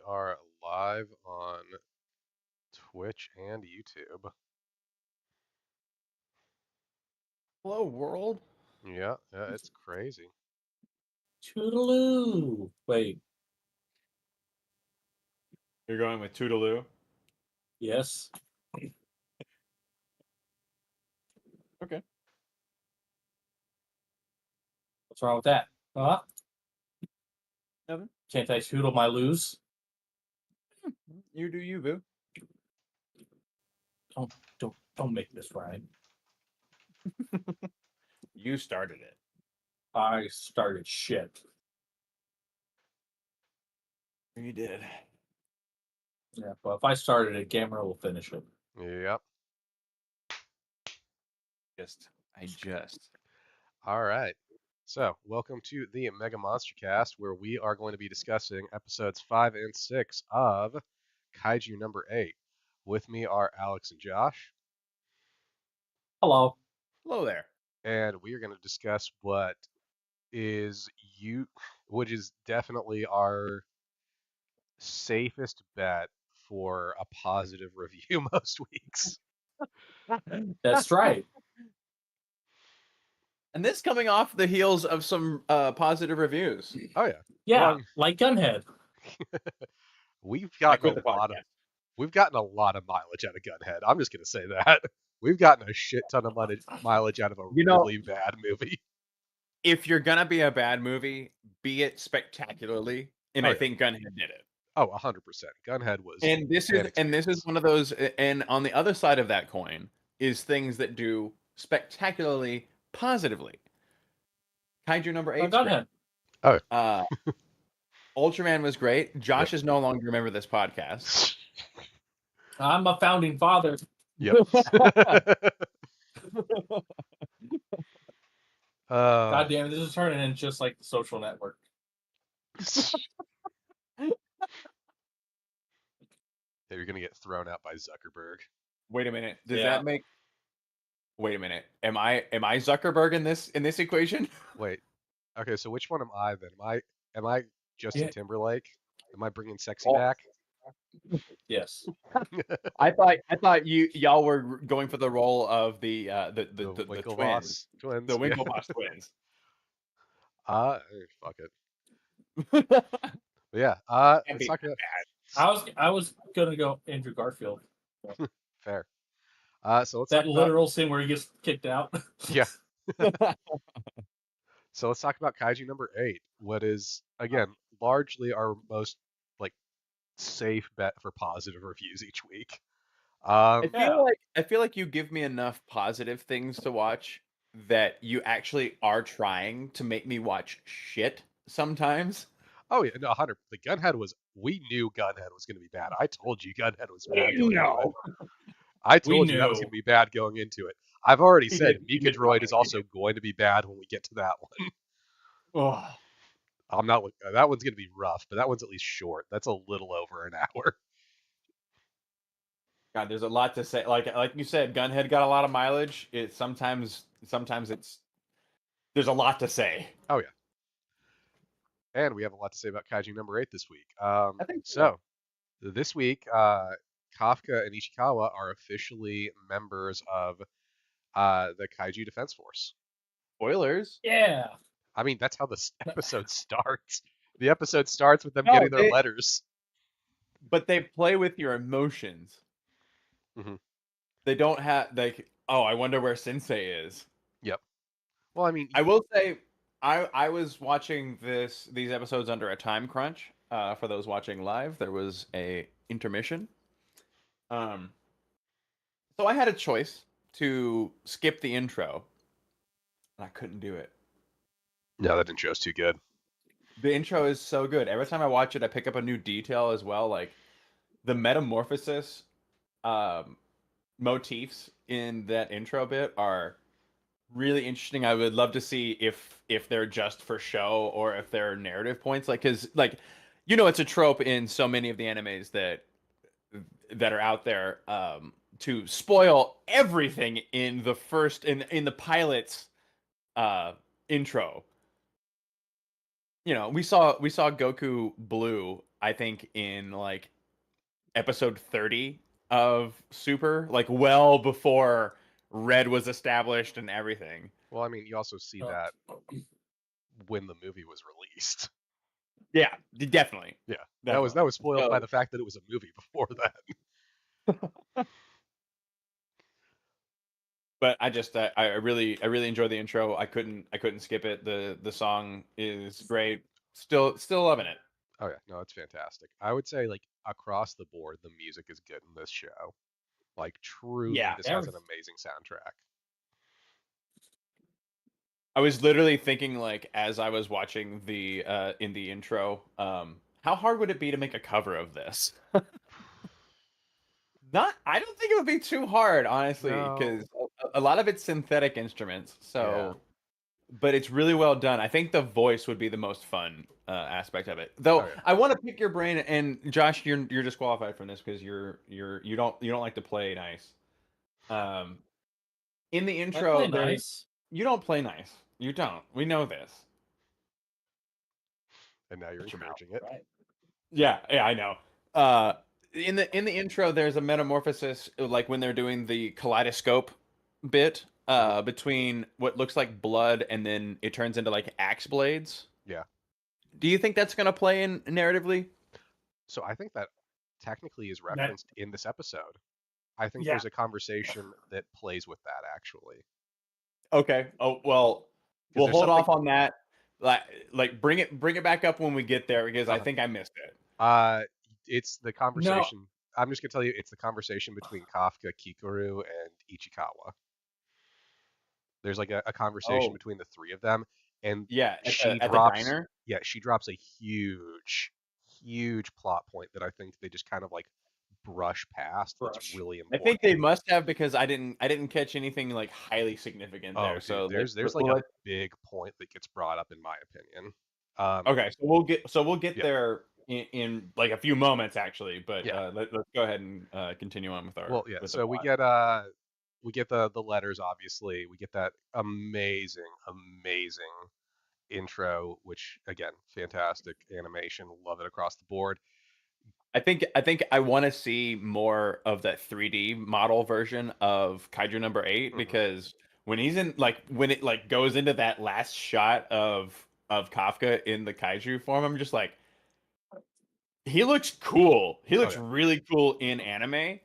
are live on Twitch and YouTube. Hello, world. Yeah, it's crazy. Toodaloo. Wait, You're going with Toodaloo? yes. Okay. What's wrong with that? Huh? Nothing. Can't I toodle my loos? You do you, boo. Don't make this rhyme. You started it. I started shit. You did. Yeah, but if I started it, Gamera will finish it. Yep. I just. All right. So, welcome to the Mega Monster Cast, where we are going to be discussing episodes 5 and 6 of Kaiju number 8. With me are Alex and Josh, Hello. Hello there. and we are going to discuss which is definitely our safest bet for a positive review most weeks. That's right. And this coming off the heels of some positive reviews. Oh yeah. Yeah, Well, like Gunhead. we've I gotten quit the a lot of podcast. we've gotten a lot of mileage out of Gunhead. I'm just gonna say that. We've gotten a shit ton of mileage out of a really bad movie. If you're gonna be a bad movie, be it spectacularly, and Oh, I yeah. think Gunhead did it. Oh, 100%. Gunhead was And this is one of those. And on the other side of that coin is things that do spectacularly positively. Kaiju number Oh, 8. Gunhead. Ultraman was great. Josh Yep. is no longer a member of this podcast. I'm a founding father. Yep. God damn it, this is turning into just like the Social Network. You're gonna get thrown out by Zuckerberg. Wait a minute. Does Yeah. that make? Wait a minute. Am I Zuckerberg in this equation? Wait. Okay, so which one am I then? Am I Justin Yeah. Timberlake? Am I bringing sexy Oh. back? Yes. I thought y'all were going for the role of the twins, Winklevoss twins. the Winklevoss twins. Fuck it. But yeah. Can't Let's be talk that about. I was gonna go Andrew Garfield. Fair. So let's That talk about. literal scene where he gets kicked out. Yeah. bad. So let's talk about Kaiju number 8. What is again largely our most like safe bet for positive reviews each week. Yeah. I feel like you give me enough positive things to watch that you actually are trying to make me watch shit sometimes. Oh yeah, no, 100. The Gunhead was. We knew Gunhead was going to be bad. I told you Gunhead was bad going into it. I We told you that was knew. going to be bad going into it. I've already He said did. He Mika did Droid not. is also going to be bad when we get to that one. Oh, I'm not. That one's going to be rough, but that one's at least short. That's a little over an hour. God, there's a lot to say. Like you said, Gunhead got a lot of mileage. It sometimes it's there's a lot to say. Oh yeah, and we have a lot to say about Kaiju number 8 this week. I think So this week, Kafka and Ishikawa are officially members of the Kaiju Defense Force. spoilers. Yeah. I mean, that's how this episode starts. The episode starts with them No, getting their letters. But they play with your emotions. Mhm. They don't have like, oh, I wonder where Sensei is. Yep. Well, I mean, I will say, I was watching these episodes under a time crunch. For those watching live, there was a intermission. So I had a choice to skip the intro, and I couldn't do it. no, that intro's too good. The intro is so good. Every time I watch it, I pick up a new detail as well. Like the metamorphosis motifs in that intro bit are really interesting. I would love to see if they're just for show or if they're narrative points. Like, cause like, it's a trope in so many of the animes that are out there to spoil everything in the first in the pilot's intro. we saw Goku blue, I think, in like episode 30 of Super, like well before Red was established and everything. Well, I mean, you also see Oh, that when the movie was released. Yeah, definitely. Yeah, Definitely. that was spoiled by So, the fact that it was a movie before that. but I really enjoy the intro. I couldn't skip it. The song is great. Still loving it. Oh yeah, no, it's fantastic. I would say like across the board, the music is good in this show. Like truly, Yeah. this has every, an amazing soundtrack. I was literally thinking like as I was watching the in the intro, how hard would it be to make a cover of this? Not, I don't think it would be too hard, honestly, because No, a lot of it's synthetic instruments. yeah, So, but it's really well done. I think the voice would be the most fun aspect of it. Though oh yeah. I want to pick your brain, and Josh, you're disqualified from this because you don't like to play nice. Um, in the I play intro, there's nice. you don't play nice. You don't. We know this. And now you're Shut your mouth. encouraging it. Right. Yeah, yeah, I know. Uh, in the intro, there's a metamorphosis, like when they're doing the kaleidoscope bit, Hmm. between what looks like blood and then it turns into like axe blades. Yeah. Do you think that's gonna play in narratively? So I think that technically is That referenced in this episode. I think yeah. there's a conversation that plays with that actually. Okay. Oh well, Because we'll there's hold something. off on that. Like, bring it back up when we get there because I Uh-huh. think I missed it. Uh, it's the No. conversation. I'm just gonna tell you, it's the conversation between Kafka, Kikoru, and Ichikawa. There's like a conversation Oh, between the three of them, and yeah, at she the drops, diner. yeah, she drops a huge plot point that I think they just kind of like brush past. That's Brush. really I think they important. must have because I didn't catch anything like highly significant Oh, there. dude, So there's like we'll a let big point that gets brought up in my opinion. Um, okay, so we'll get yeah, there in like a few moments actually, but yeah. let's go ahead and continue on with our Well, yeah. with the So plot. we get the letters obviously. We get that amazing intro, which again, fantastic animation. Love it across the board. I think I want to see more of that 3D model version of Kaiju number 8 Hmm. because when it like goes into that last shot of Kafka in the Kaiju form, I'm just like he looks cool. He Oh looks yeah, really cool in anime.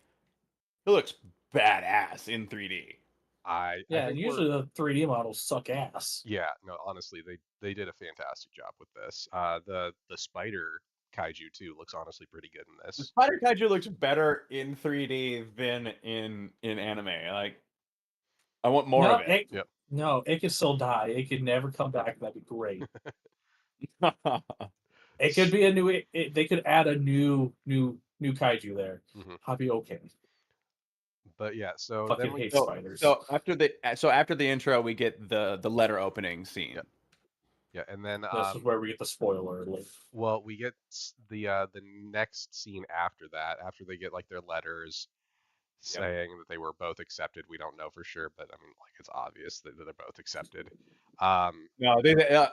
He looks badass in 3D. I Yeah, and think we're usually the 3D models suck ass. yeah. No, honestly, they did a fantastic job with this. The spider kaiju too looks honestly pretty good in The this. Spider Kaiju looks better in 3D than in anime. Like I want more of No, it. it Yep. no, it could still die. It could never come back. That'd be great. It could be a new. They could add a new kaiju there. Hmm. I'd be okay. But yeah, so then Fucking we hate so spiders. so after the intro, we get the letter opening yeah scene. yeah, and then This is where we get the spoiler alert. well we get the next scene after that after they get like their letters Yep. saying that they were both accepted. We don't know for sure, but I mean like it's obvious that they're both accepted. Um, No,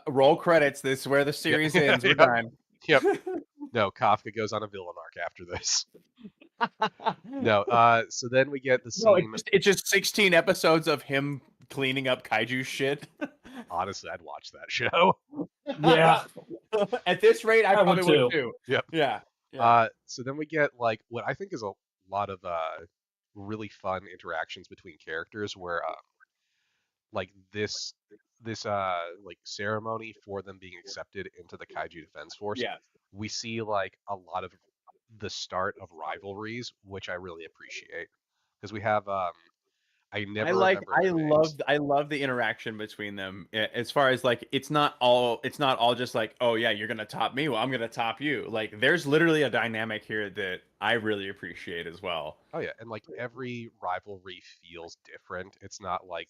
roll credits. This is where the yep, series ends. We're yep, done. yep. No, Kafka goes on a villain arc after this. No, so then we get the No, it's scene. just it's just 16 episodes of him cleaning up kaiju shit. Honestly, I'd watch that show. Yeah, At this rate, I I would probably would too. too. Yep. Yeah. Yeah. So then we get like what I think is a lot of really fun interactions between characters where like this like ceremony for them being accepted into the Kaiju Defense Force, Yeah. we see like a lot of the start of rivalries, which I really appreciate because we have I I never like remember their names. I love the interaction between them as far as like it's not all just like, oh yeah, you're gonna top me, well I'm gonna top you. Like there's literally a dynamic here that I really appreciate as well. Oh yeah, and like every rivalry feels different. It's not like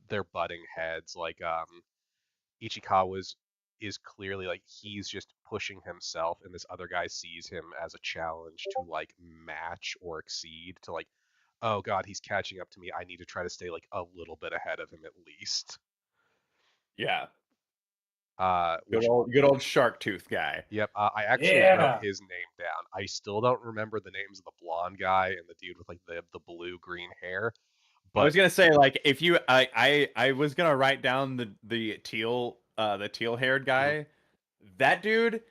they're butting heads. Like Ichikawa's is clearly like he's just pushing himself, and this other guy sees him as a challenge to like match or exceed. To like, oh god, he's catching up to me. I need to try to stay like a little bit ahead of him at least. Yeah. Which Good old shark tooth guy. yep, I actually wrote Yeah. his name down. I still don't remember the names of the blonde guy and the dude with like the blue green hair, I but was gonna say like if you I was gonna write down the teal haired mhm, guy. That dude,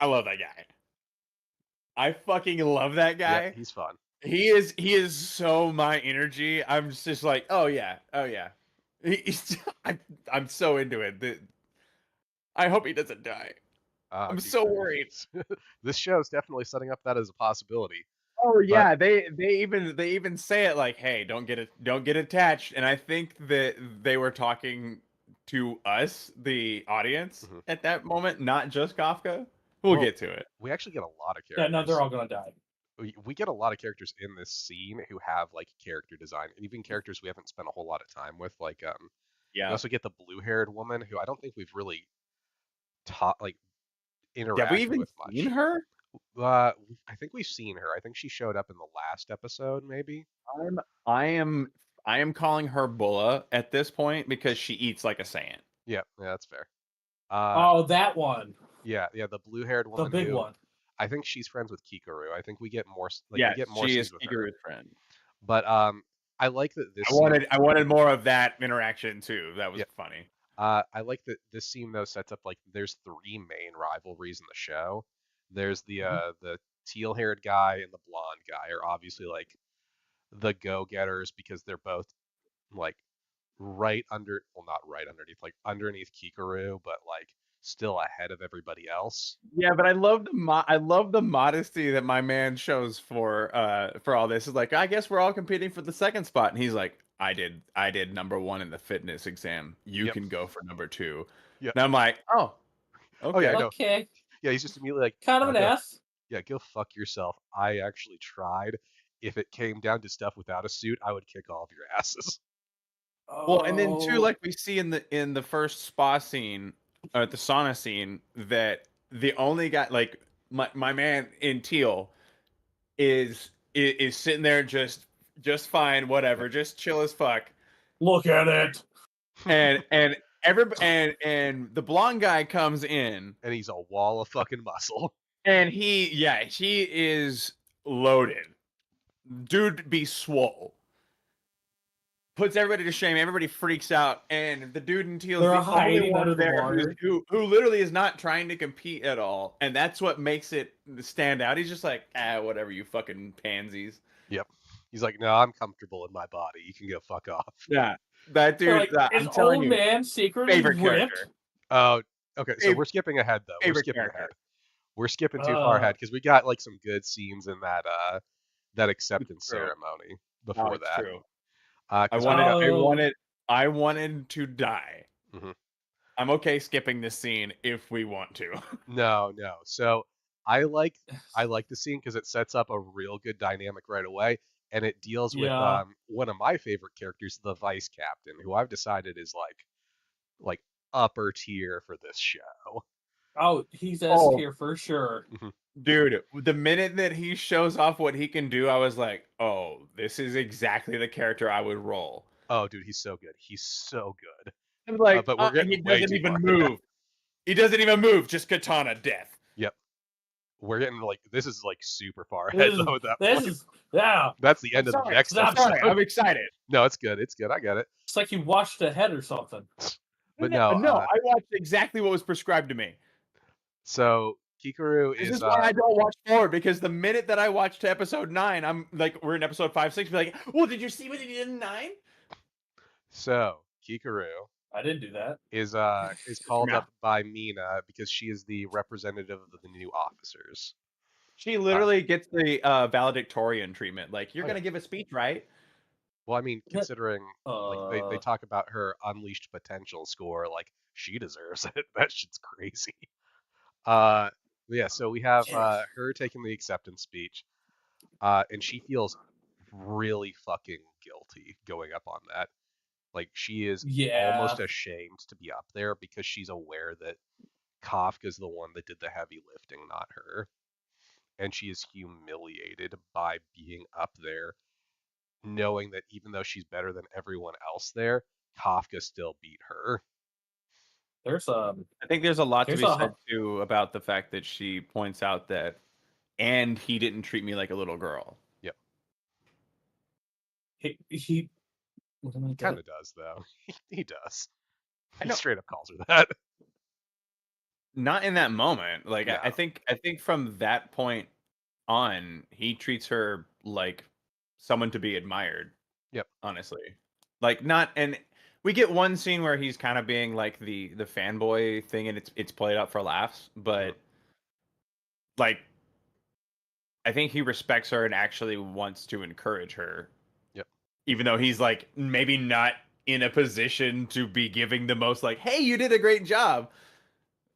I love that guy. I fucking love that yeah, guy. he's fun. He is so my energy. I'm just like, oh yeah, oh yeah. He's, I'm so into it. I hope he doesn't die. I'm Dude, so worried. this show is definitely setting up that as a possibility. Oh But yeah, they even say it like, hey, don't get attached. And I think that they were talking to us, the audience, mhm. at that moment, not just Kafka. We'll Well, get to it. we actually get a lot of Yeah, no, they're characters. all gonna die. We get a lot of characters in this scene who have like character design, and even characters we haven't spent a whole lot of time with. Like, we Yeah. also get the blue-haired woman who I don't think we've really taught like Have we interacted even with seen much. her? I think we've seen her. I think she showed up in the last episode, maybe. I'm I am I am calling her Bulla at this point because she eats like a Saiyan. Yeah, yeah, that's fair. Uh, Oh, that one, yeah, yeah, the blue-haired the woman big who one. I think she's friends with Kikaru. I think we get we Yes, get more she is scenes with her. Kikaru's friend. But I like that this I scene. wanted I wanted more of that interaction too. That was Yeah, funny. I like that this scene though sets up like there's three main rivalries in the show. There's Mhm. the teal-haired guy and the blonde guy are obviously like the go-getters because they're both like right under, well, not right underneath, like underneath Kikaru, but like still ahead of everybody else. Yeah, but I love the modesty that my man shows for all this. Is like, I guess we're all competing for the second spot, and he's like, I did number one in the fitness exam. You Yep. can go for number two. Yep. And I'm like, oh, Oh yeah, okay. no. Okay, Yeah, he's just immediately like, kind of an go, ass. yeah, go fuck yourself. I actually tried. If it came down to stuff without a suit, I would kick all of your asses. Well, and then too, Oh, like we see in the first spa scene, or the sauna scene, that the only guy, like my man in teal, is sitting there just fine, Yep. whatever, just chill as fuck. look at it. And every and the blonde guy comes in, And he's a wall of fucking muscle. and he is loaded. Dude be swole. Puts everybody to shame. Everybody freaks out, and the dude in teal is They're the only hiding one under the there water. who literally is not trying to compete at all, and that's what makes it stand out. He's just like, whatever, you fucking pansies. Yep. He's like, no, I'm comfortable in my body. You can go fuck off. Yeah, that They're dude. like, is I'm telling old you, man secretly favorite ripped? character, Oh, okay. So we're favorite, skipping ahead though. We're favorite skipping ahead. character. We're skipping too far Uh, ahead because we got like some good scenes in that It's acceptance true. ceremony No, before it's that. true. Because we got oh, I wanted to die. mhm. I'm okay skipping this scene if we want to. No, no. So I like I like the scene because it sets up a real good dynamic right away, and it deals with yeah. one of my favorite characters, the vice captain, who I've decided is like upper tier for this show. Oh, he's S Oh, tier for sure. Mhm. dude, the minute that he shows off what he can do, I was like, oh, this is exactly the character I would roll. Oh, dude, he's so good. He's so good. I'm like, But we're he getting way doesn't too far even ahead. move. He doesn't even move, just katana death. Yep. We're getting like this is like super far ahead This is, though at that this point. is, yeah. That's the I'm end of the sorry. next I'm Stop. episode. sorry. I'm excited. No, it's good. It's good. I get it. It's like you watched ahead or something. But No, no, no, I watched exactly what was prescribed to me. so Kikaru This is is why I don't watch forward, because the minute that I watch to episode 9, I'm like, we're in episode 5, 6, be like, well, did you see what he did in 9? so Kikaru I didn't do that. is called Yeah. up by Mina because she is the representative of the new officers. She literally gets the valedictorian treatment. Like, you're Oh going yeah. to give a speech, right? Well, I mean, considering like they Uh, talk about her unleashed potential score, like she deserves it. That shit's crazy. Uh, yeah. So we have her taking the acceptance speech, and she feels really fucking guilty going up on that. Like she is yeah. almost ashamed to be up there because she's aware that Kafka's the one that did the heavy lifting, not her. And she is humiliated by being up there, knowing that even though she's better than everyone else there, Kafka still beat her. There's I think there's a lot to There's be a said too about the fact that she points out that, and he didn't treat me like a little girl. Yep. he what am I Kind getting? of does though. He does. I He know, straight up calls her that. not in that moment. Like No. I think from that point on, he treats her like someone to be admired. Yep. Honestly, like not, and we get one scene where he's kind of being like the fanboy thing, and it's played up for laughs, but like I think he respects her and actually wants to encourage her. Yep. Even though he's like maybe not in a position to be giving the most like, "Hey, you did a great job."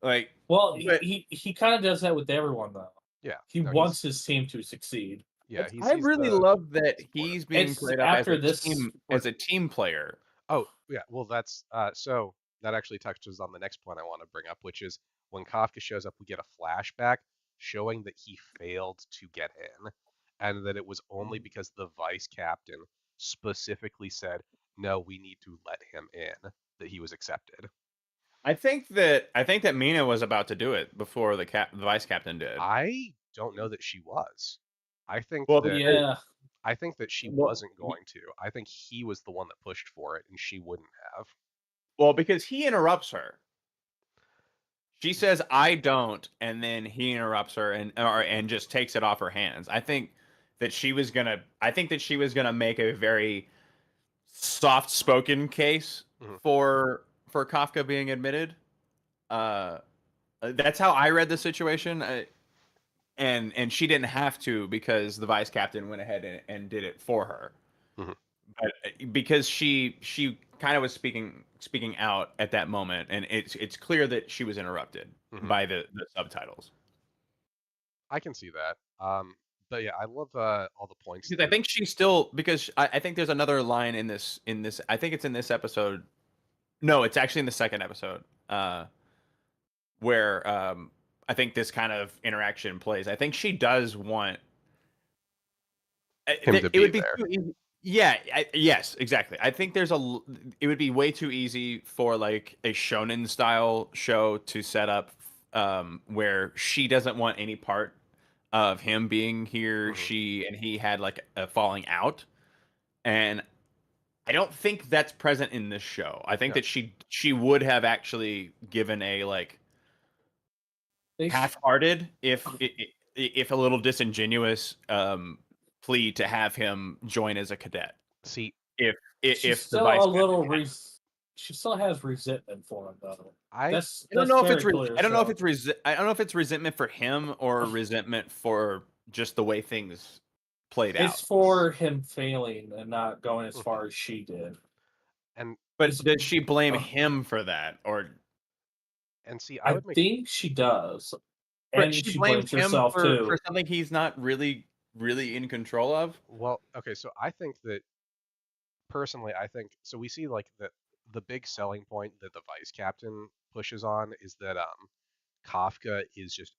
Like, Well, but he kind of does that with everyone though. Yeah. He No, wants his team to succeed. Yeah, I he's really the love that supporter. he's being It's played up after this. as a team player. Oh, yeah. Well, that's so that actually touches on the next point I want to bring up, which is when Kafka shows up, we get a flashback showing that he failed to get in, and that it was only because the vice captain specifically said, "No, we need to let him in," that he was accepted. I think that Mina was about to do it before the vice captain did. I don't know that she was. I think Well, that Yeah, I think that she well, wasn't going to. I think he was the one that pushed for it, and she wouldn't have. well, because he interrupts her. She says, "I don't," and then he interrupts her and just takes it off her hands. I think that she was gonna make a very soft spoken case Mhm. for Kafka being admitted. Uh, that's how I read the situation. And she didn't have to because the vice captain went ahead and did it for her. Mhm. But because she kind of was speaking out at that moment, and it's clear that she was interrupted Mhm. by the subtitles. I can see that. But yeah, I love all the points Because I that. think she's still, because I think there's another line in this, I think it's in this episode. No, it's actually in the second episode. Where I think this kind of interaction plays. I think she does want Him to it be would be there. too easy. Yeah, yes, exactly. I think it would be way too easy for like a shonen style show to set up where she doesn't want any part of him being here. Mhm. She and he had like a falling out, and I don't think that's present in this show. I think No. that she would have actually given a like they half-hearted, if a little disingenuous, plea to have him join as a cadet. See, If she's if the still vice a captain little had, she still has resentment for him though. I I don't That's know if very clear. I don't know if So I don't know if it's resentment for him or resentment for just the way things played it's out. for him failing and not going as Mhm. far as she did. and But It's- does she blame uh, him for that, or and see, I I would make think she does, but and she she blames blames him herself for too. something he's not really in control of? well, okay, so I think that personally, I think so. We see like the big selling point that the vice captain pushes on is that Kafka is just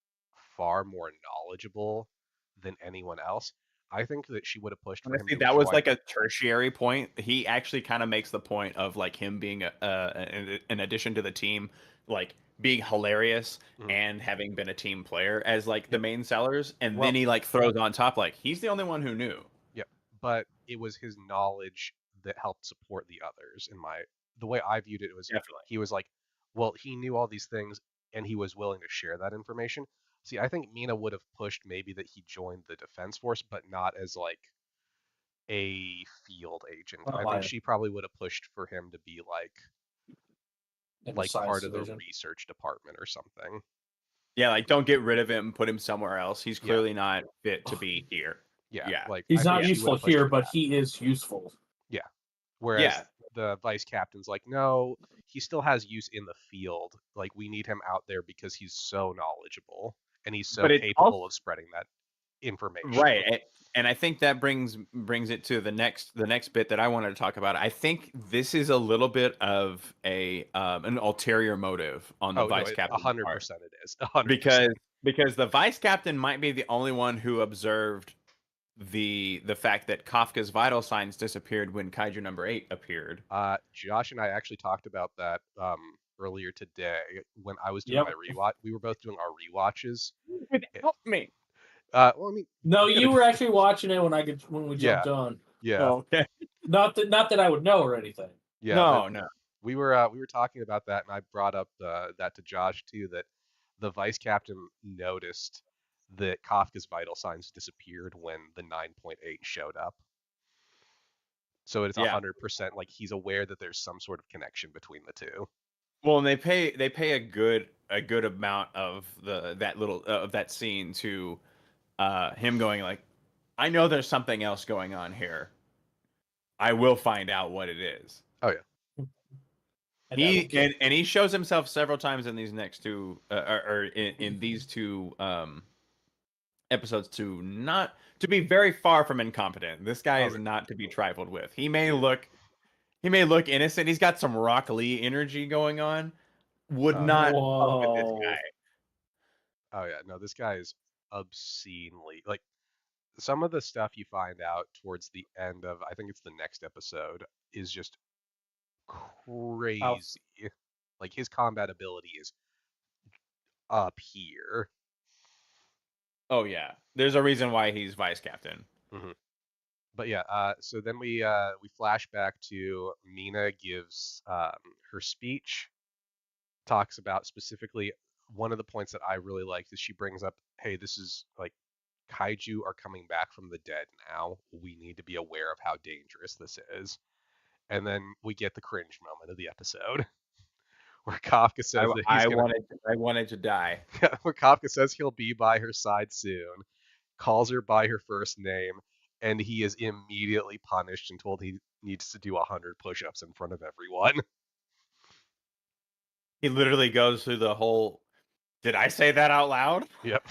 far more knowledgeable than anyone else. I think that she would have pushed for him Honestly, to that was join. like a tertiary point. He actually kind of makes the point of like him being an addition to the team, like being hilarious Mhm. and having been a team player as like the Yep. main sellers, and Well, then he like throws on top like he's the only one who knew. yep. But it was his knowledge that helped support the others. The way I viewed it was Definitely. he was like, well, he knew all these things and he was willing to share that information. See, I think Mina would have pushed maybe that he joined the defense force, but not as like a field agent. I think Like she probably would have pushed for him to be in the like science part of the division. research department or something. Yeah, like don't get rid of him, put him somewhere else. He's Yeah, clearly not fit to be here. yeah. Yeah. Like He's I think not Yeah. she would useful have pushed here, for but that. he is useful. Yeah. Whereas Yeah. the vice captain's like, no, he still has use in the field. Like we need him out there because he's so knowledgeable and he's so But it's also capable of spreading that information. right. And I think that brings it to the next bit that I wanted to talk about. I think this is a little bit of a an ulterior motive on the Oh no, vice captain's part 100% it is. 100%. because the vice captain might be the only one who observed the fact that Kafka's vital signs disappeared when Kaiju number 8 appeared. Josh and I actually talked about that earlier today when I was doing Yep. my rewatch. We were both doing our rewatches. Help me. Well, I mean, No, you gotta you were actually watching it when we Yeah. jumped on. yeah, Oh, okay. Not that I would know or anything. yeah. But No. we were talking about that, and I brought up that to Josh too. That the vice captain noticed that Kafka's vital signs disappeared when the 9.8 showed up. So it's Yeah. 100% like he's aware that there's some sort of connection between the two. Well, and they pay a good amount of that scene to him going like, I know there's something else going on here. I will find out what it is. Oh yeah. And I will get And he shows himself several times in these next two or in these two episodes to be very far from incompetent. This guy Oh, is yeah. not to be trifled with. He may look innocent. He's got some Rock Lee energy going on. Would not fuck with this Whoa. guy. Oh yeah. No, this guy is obscenely like some of the stuff you find out towards the end of I think it's the next episode is just How crazy. Like his combat ability is up here. Oh yeah. There's a reason why he's vice captain. hmm But yeah, so then we flash back to Mina gives her speech, talks about specifically one of the points that I really liked is she brings up, hey, this is like kaiju are coming back from the dead now. We need to be aware of how dangerous this is. And then we get the cringe moment of the episode where Kafka says that he's gonna I wanted to die. where Kafka says he'll be by her side soon, calls her by her first name, and he is immediately punished and told he needs to do 100 push-ups in front of everyone. He literally goes through the whole. Did I say that out loud? Yep.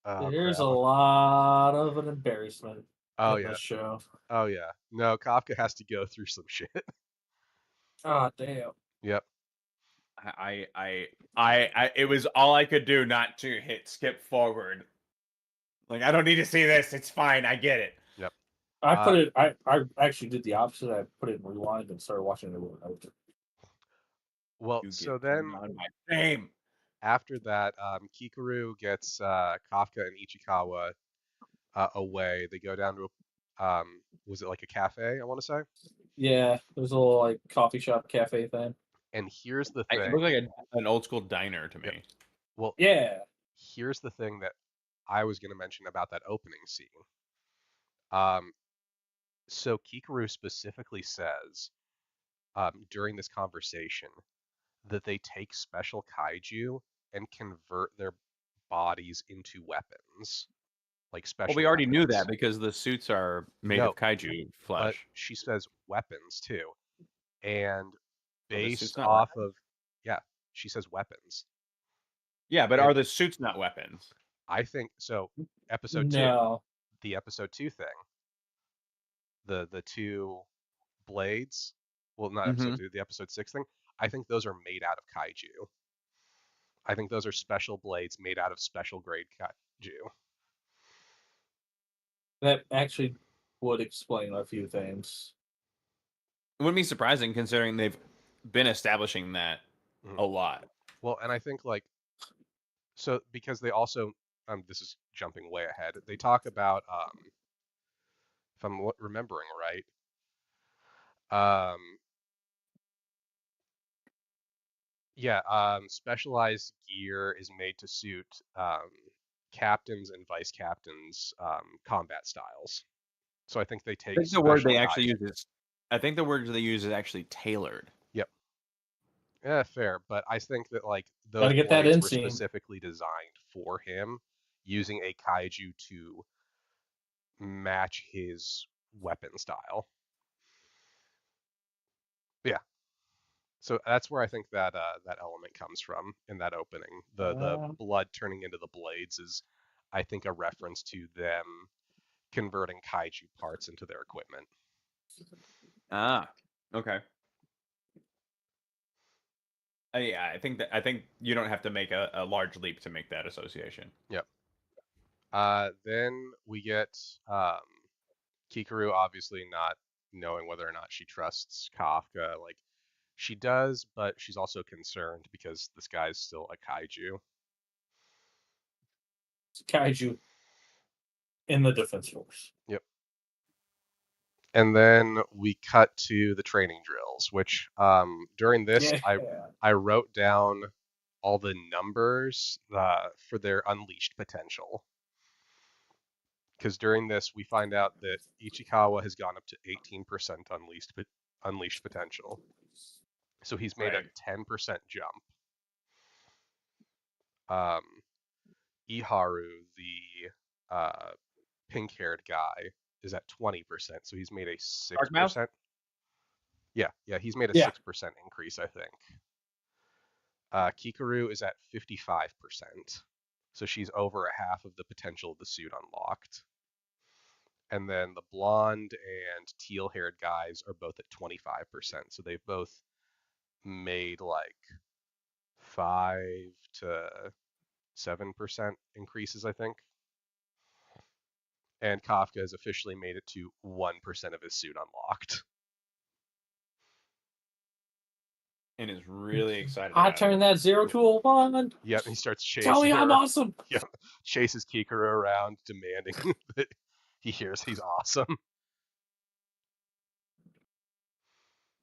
Oh there's crap. a lot of an embarrassment Oh in yeah. this show. Oh yeah. No, Kafka has to go through some shit. Ah, damn. Yep. It was all I could do not to hit skip forward. Like, I don't need to see this. It's fine. I get it. Yep. I put it. I actually did the opposite. I put it in rewind and started watching it over. Well, You so get then on my fame. after that, Kikaru gets Kafka and Ichikawa away. They go down to was it like a cafe? I want to say. Yeah, there's a little like coffee shop cafe thing. And here's the It thing. looked like an old school diner to me. Yep. Well, Yeah, here's the thing that I was going to mention about that opening scene. Um, so Kikaru specifically says during this conversation that they take special kaiju and convert their bodies into weapons, like Well, special we already knew weapons. that because the suits are made No, of kaiju But flesh. she says weapons too. And Are the suits based not off weapons? of, yeah, she says weapons. Yeah, but And are the suits not weapons? I think so. Episode two, no, the episode two thing, the two blades, well, not episode Mm-hmm. two, the episode six thing, I think those are made out of kaiju. I think those are special blades made out of special grade kaiju. that actually would explain a few things. It wouldn't be surprising considering they've been establishing that Mhm. a lot. Well, and I think like, so because they also, this is jumping way ahead, they talk about, if I'm remembering right, yeah, specialized gear is made to suit captains and vice captains' combat styles. So I think they I take think the word special they actually kaiju. use is I think the word they use is actually tailored. Yep. Yeah, fair. But I think that like those Gotta get that blades were inseam. specifically designed for him, using a kaiju to match his weapon style. Yeah. So that's where I think that that element comes from in that opening. The Uh, blood turning into the blades is, I think, a reference to them converting kaiju parts into their equipment. Ah, okay. Yeah, I think you don't have to make a large leap to make that association. Yep. Then we get Kikaru obviously not knowing whether or not she trusts Kafka. Like, she does, but she's also concerned because this guy's still a kaiju. Kaiju in the Defense Force. Yep. And then we cut to the training drills, which during this Yeah. I wrote down all the numbers for their unleashed potential. Because during this we find out that Ichikawa has gone up to 18% unleashed potential. So he's made a 10% jump. Um, Iharu, the pink-haired guy, is at 20%, so he's made a Dark Mouse? 6%. Yeah, he's made a Yeah. 6% increase, I think. Kikaru is at 55%, so she's over a half of the potential of the suit unlocked. And then the blonde and teal-haired guys are both at 25%, so they've both made like 5 to 7% increases, I think. And Kafka has officially made it to 1% of his suit unlocked. And is really excited I about turned that 0 to a 1. Yep, he starts Tell me chasing I'm her. awesome. Yep, chases Kikaru around, demanding that he hears he's awesome.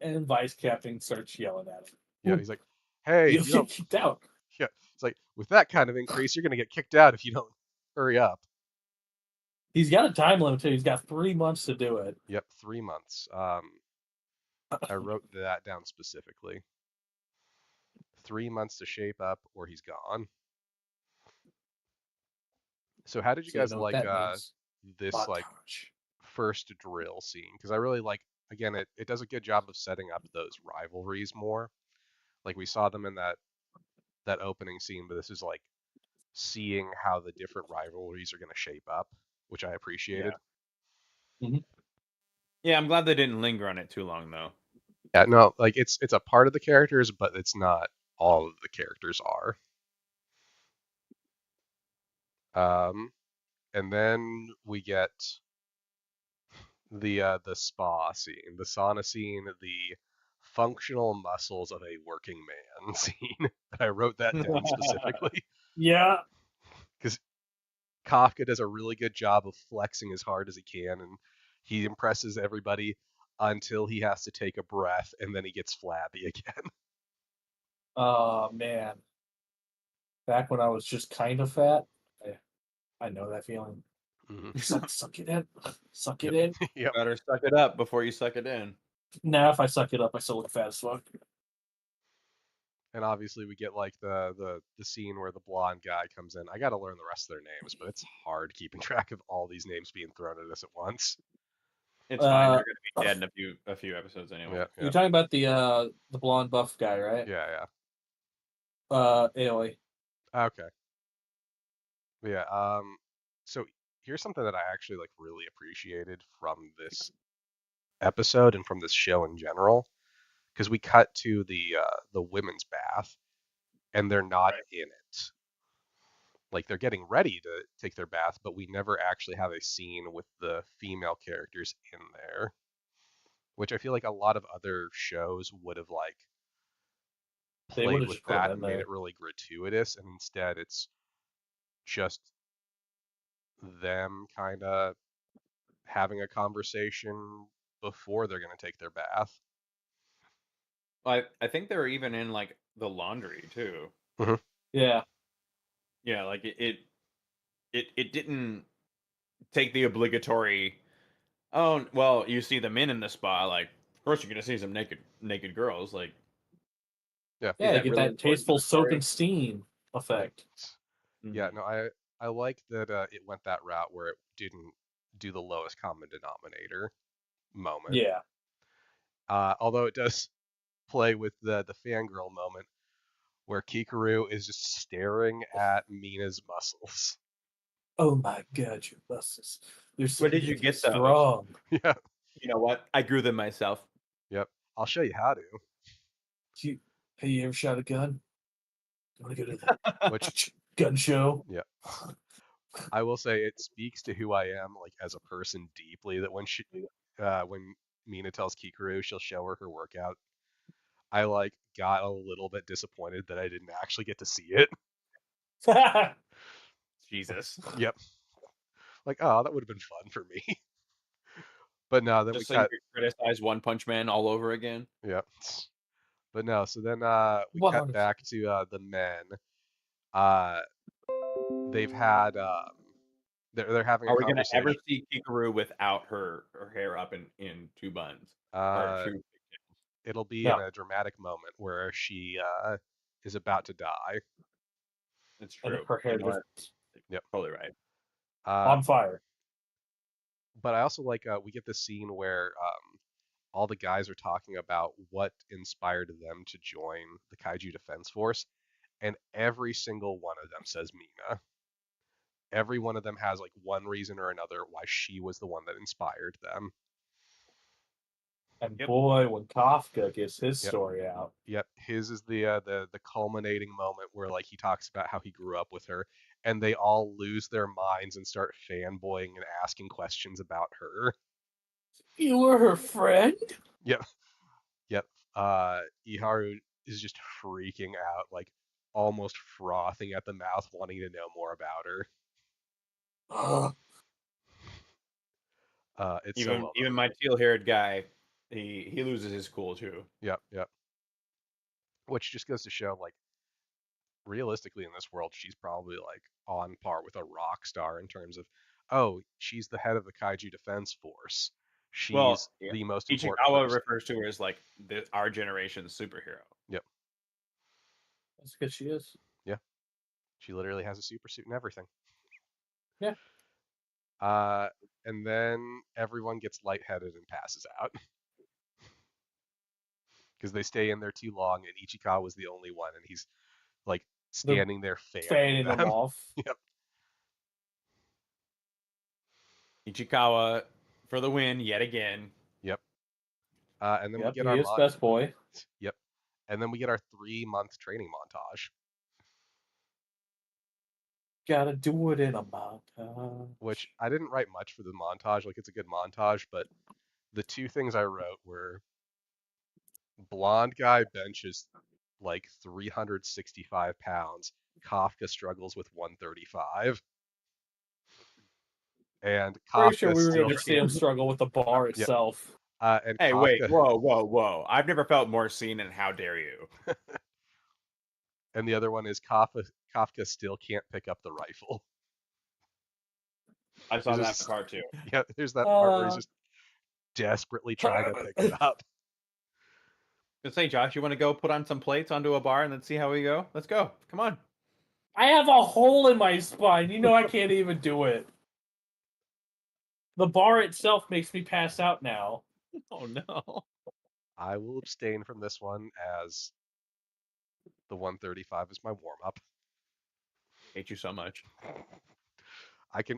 And Vice Captain starts yelling at him. Yeah, he's like, "Hey, You'll you know, get kicked out. yeah." It's like, with that kind of increase, you're gonna get kicked out if you don't hurry up. He's got a time limit too. He's got 3 months to do it. Yep, 3 months. I wrote that down specifically. 3 months to shape up, or he's gone. So, how did you So you guys know what like that means. this like Montage. first drill scene? Because I really like. Again, it does a good job of setting up those rivalries more. Like we saw them in that opening scene, but this is like seeing how the different rivalries are going to shape up, which I appreciated. Yeah, I'm glad they didn't linger on it too long though. Yeah, no, like it's a part of the characters, but it's not all of the characters are. And then we get the spa scene, the sauna scene, the functional muscles of a working man scene. I wrote that down specifically Yeah. because Kafka does a really good job of flexing as hard as he can, and he impresses everybody until he has to take a breath, and then he gets flabby again. Oh man. Back when I was just kind of fat, I know that feeling. He's like, suck it in. Suck it in. Yep. Better suck it up before you suck it in. Now if I suck it up, I still look fat as fuck. And obviously we get like the scene where the blonde guy comes in. I got to learn the rest of their names, but it's hard keeping track of all these names being thrown at us at once. It's fine. They're gonna be dead in a few episodes anyway. Yeah, You're talking about the blonde buff guy, right? yeah. Aoi. Okay. Yeah. So here's something that I actually like really appreciated from this episode and from this show in general, because we cut to the women's bath, and they're not in it. Like they're getting ready to take their bath, but we never actually have a scene with the female characters in there, which I feel like a lot of other shows would have like They played would've with just put 'em that in and made there. it really gratuitous, and instead it's just them kind of having a conversation before they're going to take their bath. I think they were even in like the laundry too. Yeah. Yeah, like it didn't take the obligatory. Oh well, you see the men in the spa. Like first, you're gonna see some naked girls. Like Yeah. Yeah, you get really that important to tasteful the soap story? and steam effect. Yeah, no, I like that it went that route where it didn't do the lowest common denominator moment. Yeah. Although it does play with the fangirl moment where Kikaru is just staring at Mina's muscles. Oh my god, your muscles. They're so Where did you big and get those? strong. Yeah. You know what? I grew them myself. Yep. I'll show you how to. Hey, you ever shot a gun? You want to go to the Which gun show? yeah. I will say it speaks to who I am, like as a person, deeply. That when Mina tells Kikuru she'll show her workout, I like got a little bit disappointed that I didn't actually get to see it. Jesus. Yep. Like, oh, that would have been fun for me. But no, then we Just so you cut. could criticize One Punch Man all over again. Yep. But no, so then we cut 100. back to the men. Uh, they've had they're having a Are we gonna ever conversation. see Kikaru without her hair up in two buns or Uh, two? it'll be in No, a dramatic moment where she is about to die. It's and true. her hair You know what? just Yep. Totally right. Uh, on fire. but I also like we get this scene where all the guys are talking about what inspired them to join the Kaiju Defense Force, and every single one of them says Mina. Every one of them has like one reason or another why she was the one that inspired them. And Yep. boy, when Kafka gets his Yep. story out, Yep, his is the culminating moment where like he talks about how he grew up with her, and they all lose their minds and start fanboying and asking questions about her. you were her friend. Yep, yep. Iharu is just freaking out, like almost frothing at the mouth, wanting to know more about her. It's so Even well even done. my teal-haired guy, he loses his cool too. Yep, yep. Which just goes to show, like, realistically in this world, she's probably like on par with a rock star in terms of, oh, she's the head of the Kaiju Defense Force. Well, She's yeah. the most important Ichikawa person. refers to her as like our generation's superhero. Yep. That's because she is. Yeah. She literally has a super suit and everything. Yeah. Uh, and then everyone gets lightheaded and passes out because they stay in there too long, and Ichikawa was the only one, and he's like They're standing there fanning fanning them them. off. Yep. Ichikawa for the win yet again. Yep. And then we Yep, get he our is best boy. Yep. And then we get our 3-month training montage, Gotta do it in a montage. which I didn't write much for the montage. Like, it's a good montage, but the two things I wrote were blonde guy benches like 365 pounds. Kafka struggles with 135. And Pretty sure Kafka we were still going to see him can't. struggle with the bar Yep. itself. And Hey, wait, Kafka. whoa! I've never felt more seen, and how dare you? And the other one is Kafka still can't pick up the rifle. I saw that part too. Yeah, there's that part where he's just desperately trying to pick it up. Just say, Josh, you want to go put on some plates onto a bar and let's see how we go? Let's go. Come on. I have a hole in my spine. You know I can't even do it. The bar itself makes me pass out now. Oh no. I will abstain from this one as the 135 is my warm up. Hate you so much.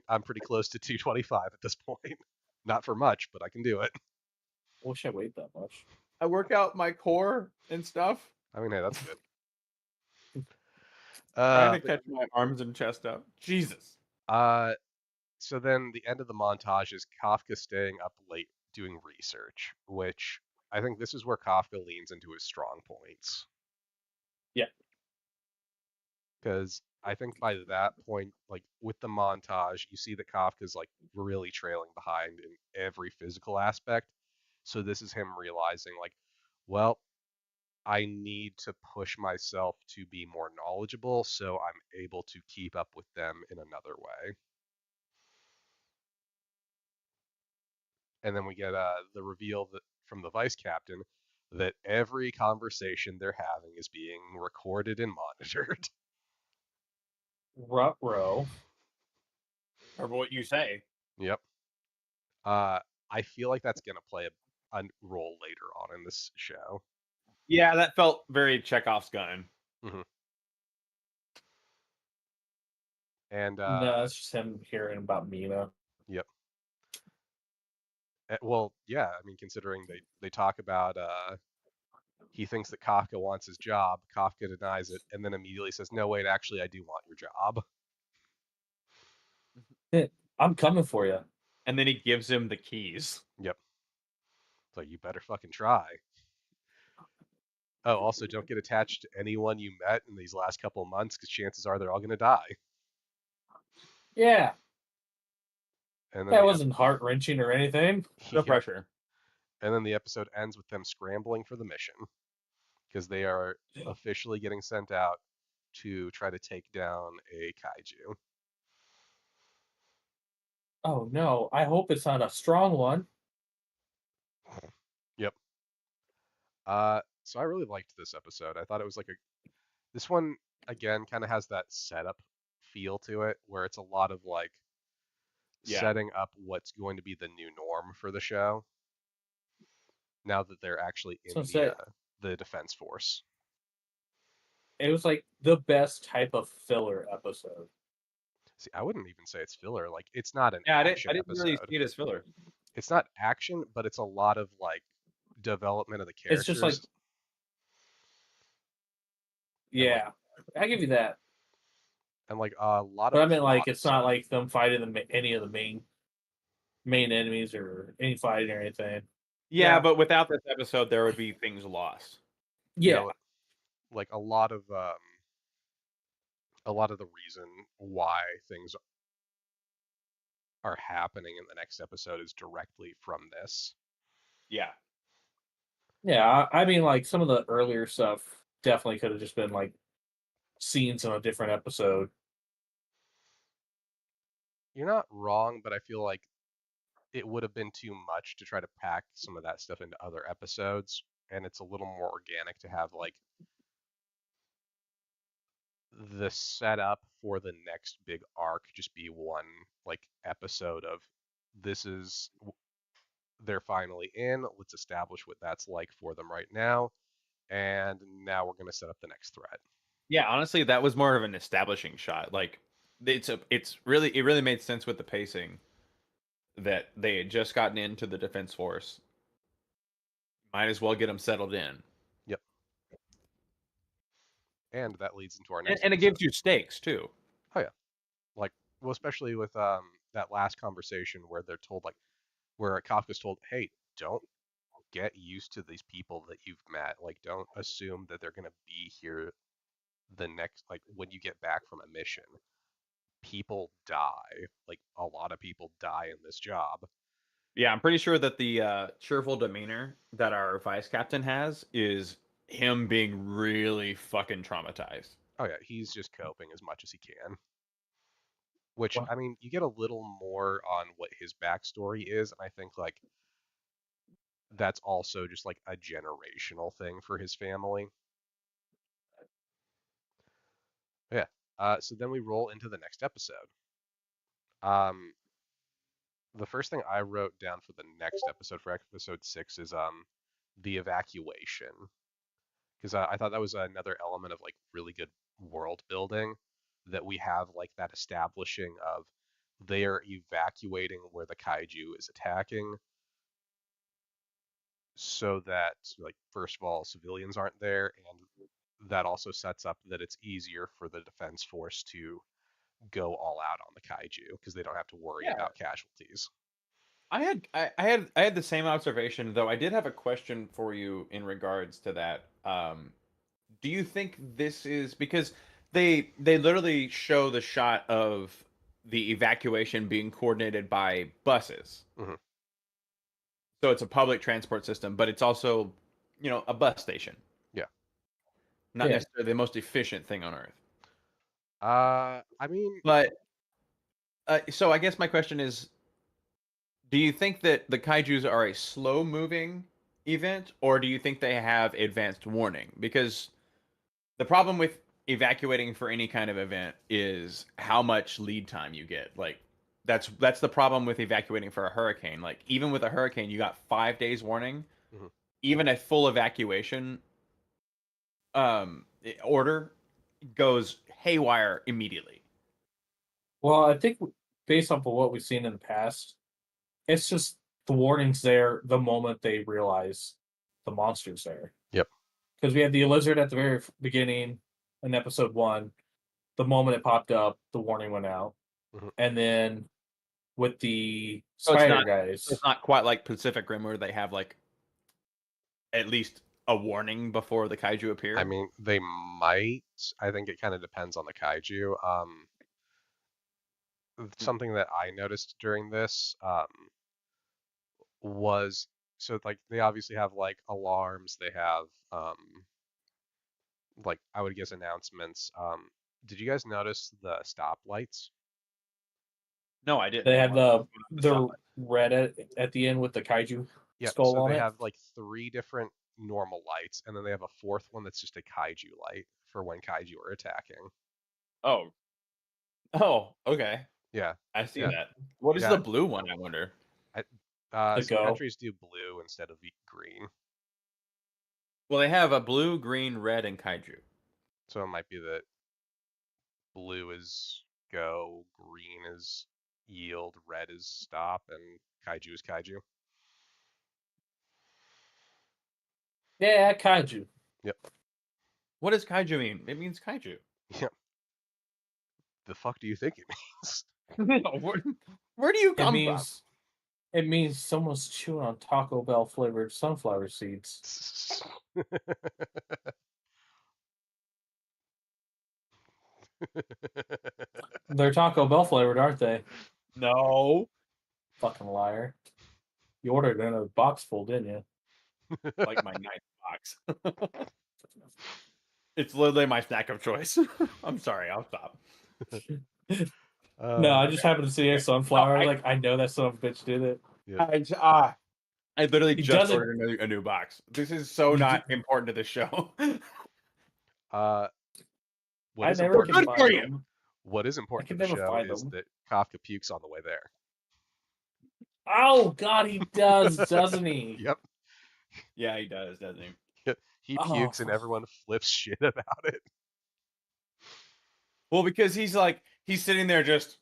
I'm pretty close to 225 at this point. Not for much, but I can do it. I wish I weighed that much. I work out my core and stuff. I mean, hey, that's good. Trying to catch my arms and chest up. Jesus. Uh, so then the end of the montage is Kafka staying up late doing research, which I think this is where Kafka leans into his strong points. Yeah. Because I think by that point, like with the montage, you see that Kafka's like really trailing behind in every physical aspect. So this is him realizing, like, well, I need to push myself to be more knowledgeable so I'm able to keep up with them in another way. And then we get the reveal that from the vice captain that every conversation they're having is being recorded and monitored. Ruh-roh. Or what you say. Yep. I feel like that's gonna play a role later on in this show. Yeah, that felt very Chekhov's gun. Mm-hmm. And No, it's just him hearing about Mina. yep. Well, yeah. I mean, considering they talk about he thinks that Kafka wants his job, Kafka denies it, and then immediately says, "No, wait, actually, I do want your job." I'm coming for you. And then he gives him the keys. Yep. It's like, you better fucking try. Oh, also, don't get attached to anyone you met in these last couple of months, because chances are they're all going to die. Yeah, And then that wasn't heart wrenching or anything. No yep. pressure. And then the episode ends with them scrambling for the mission, because they are officially getting sent out to try to take down a kaiju. Oh no, I hope it's not a strong one. Yep. So I really liked this episode. I thought it was like this one again kind of has that setup feel to it, where it's a lot of like setting up what's going to be the new norm for the show. Now that they're actually in the Defense Force. It was like the best type of filler episode. See, I wouldn't even say it's filler. Like, it's not an I action didn't episode. really see it as filler. It's not action, but it's a lot of like development of the characters. It's just like, yeah, I give you that. And like a lot of. But I mean, like, it's not like them fighting any of the main enemies or any fighting or anything. Yeah, but without this episode, there would be things lost. Yeah, you know, like a lot of the reason why things are happening in the next episode is directly from this. Yeah. Yeah, I mean, like, some of the earlier stuff definitely could have just been like scenes in a different episode. You're not wrong, but I feel like it would have been too much to try to pack some of that stuff into other episodes, and it's a little more organic to have like the setup for the next big arc just be one like episode of this is they're finally in, let's establish what that's like for them right now, and now we're going to set up the next threat. Yeah, honestly, that was more of an establishing shot. Like it really made sense with the pacing that they had just gotten into the Defense Force. Might as well get them settled in. Yep. And that leads into our next and it gives you stakes too. Oh yeah. Like, well, especially with that last conversation where they're told, like, where Kafka's told, hey, don't get used to these people that you've met. Like, don't assume that they're gonna be here the next, like, when you get back from a mission. People die. Like, a lot of people die in this job. Yeah, I'm pretty sure that the cheerful demeanor that our vice captain has is him being really fucking traumatized. Oh yeah, he's just coping as much as he can. Which, I mean, you get a little more on what his backstory is, and I think like that's also just like a generational thing for his family. Yeah. So then we roll into the next episode. The first thing I wrote down for the next episode, for episode 6, is the evacuation, because I thought that was another element of like really good world building, that we have like that establishing of they are evacuating where the kaiju is attacking, so that like first of all civilians aren't there, and that also sets up that it's easier for the defense force to go all out on the kaiju because they don't have to worry about casualties. I had the same observation, though I did have a question for you in regards to that. Do you think this is because they literally show the shot of the evacuation being coordinated by buses? Mm-hmm. So it's a public transport system, but it's also, a bus station. Yeah. Not necessarily the most efficient thing on earth. I mean, but so I guess my question is, do you think that the kaijus are a slow moving event, or do you think they have advanced warning? Because the problem with evacuating for any kind of event is how much lead time you get. Like that's the problem with evacuating for a hurricane. Like even with a hurricane, you got 5 days warning. Mm-hmm. Even a full evacuation order goes haywire immediately. Well, I think based off of what we've seen in the past, it's just the warning's there the moment they realize the monster's there. Yep. Because we had the lizard at the very beginning in episode 1. The moment it popped up, the warning went out. Mm-hmm. And then with the So it's spider not guys. it's not quite like Pacific Rim where they have like at least a warning before the kaiju appear. I mean, they might. I think it kind of depends on the kaiju. Something that I noticed during this was so like they obviously have like alarms. They have like I would guess announcements. Did you guys notice the stoplights? No, I didn't. They have What's going on with the the stoplight? red at the end with the kaiju Yep. skull So on they it. have like three different normal lights, and then they have a fourth one that's just a kaiju light for when kaiju are attacking. Oh. Oh, okay. Yeah. I see Yeah. that. What is Yeah. the blue one, I wonder? The Some go. countries do blue instead of green, Well, they have a blue, green, red, and kaiju. so it might be that blue is go, green is yield, red is stop, and kaiju is kaiju. Yeah, kaiju. Yep. What does kaiju mean? It means kaiju. Yep. The fuck do you think it means? Where do you It come from? means someone's chewing on Taco Bell flavored sunflower seeds. They're Taco Bell flavored, aren't they? No. Fucking liar. You ordered in a box full, didn't you? Like my ninth box. It's literally my snack of choice. I'm sorry, I'll stop. No, I just happened to see a sunflower. No, I know that son of a bitch did it. Yeah. I literally He just doesn't- ordered a new box. This is so You not important to the show. What I is never important? can Good for find you. them. What is important to can the never show find is them. that Kafka pukes on the way there. Oh God, he does, doesn't he? Yep. Yeah, he does, doesn't he? He Oh, pukes and everyone flips shit about it. Well, because he's sitting there just.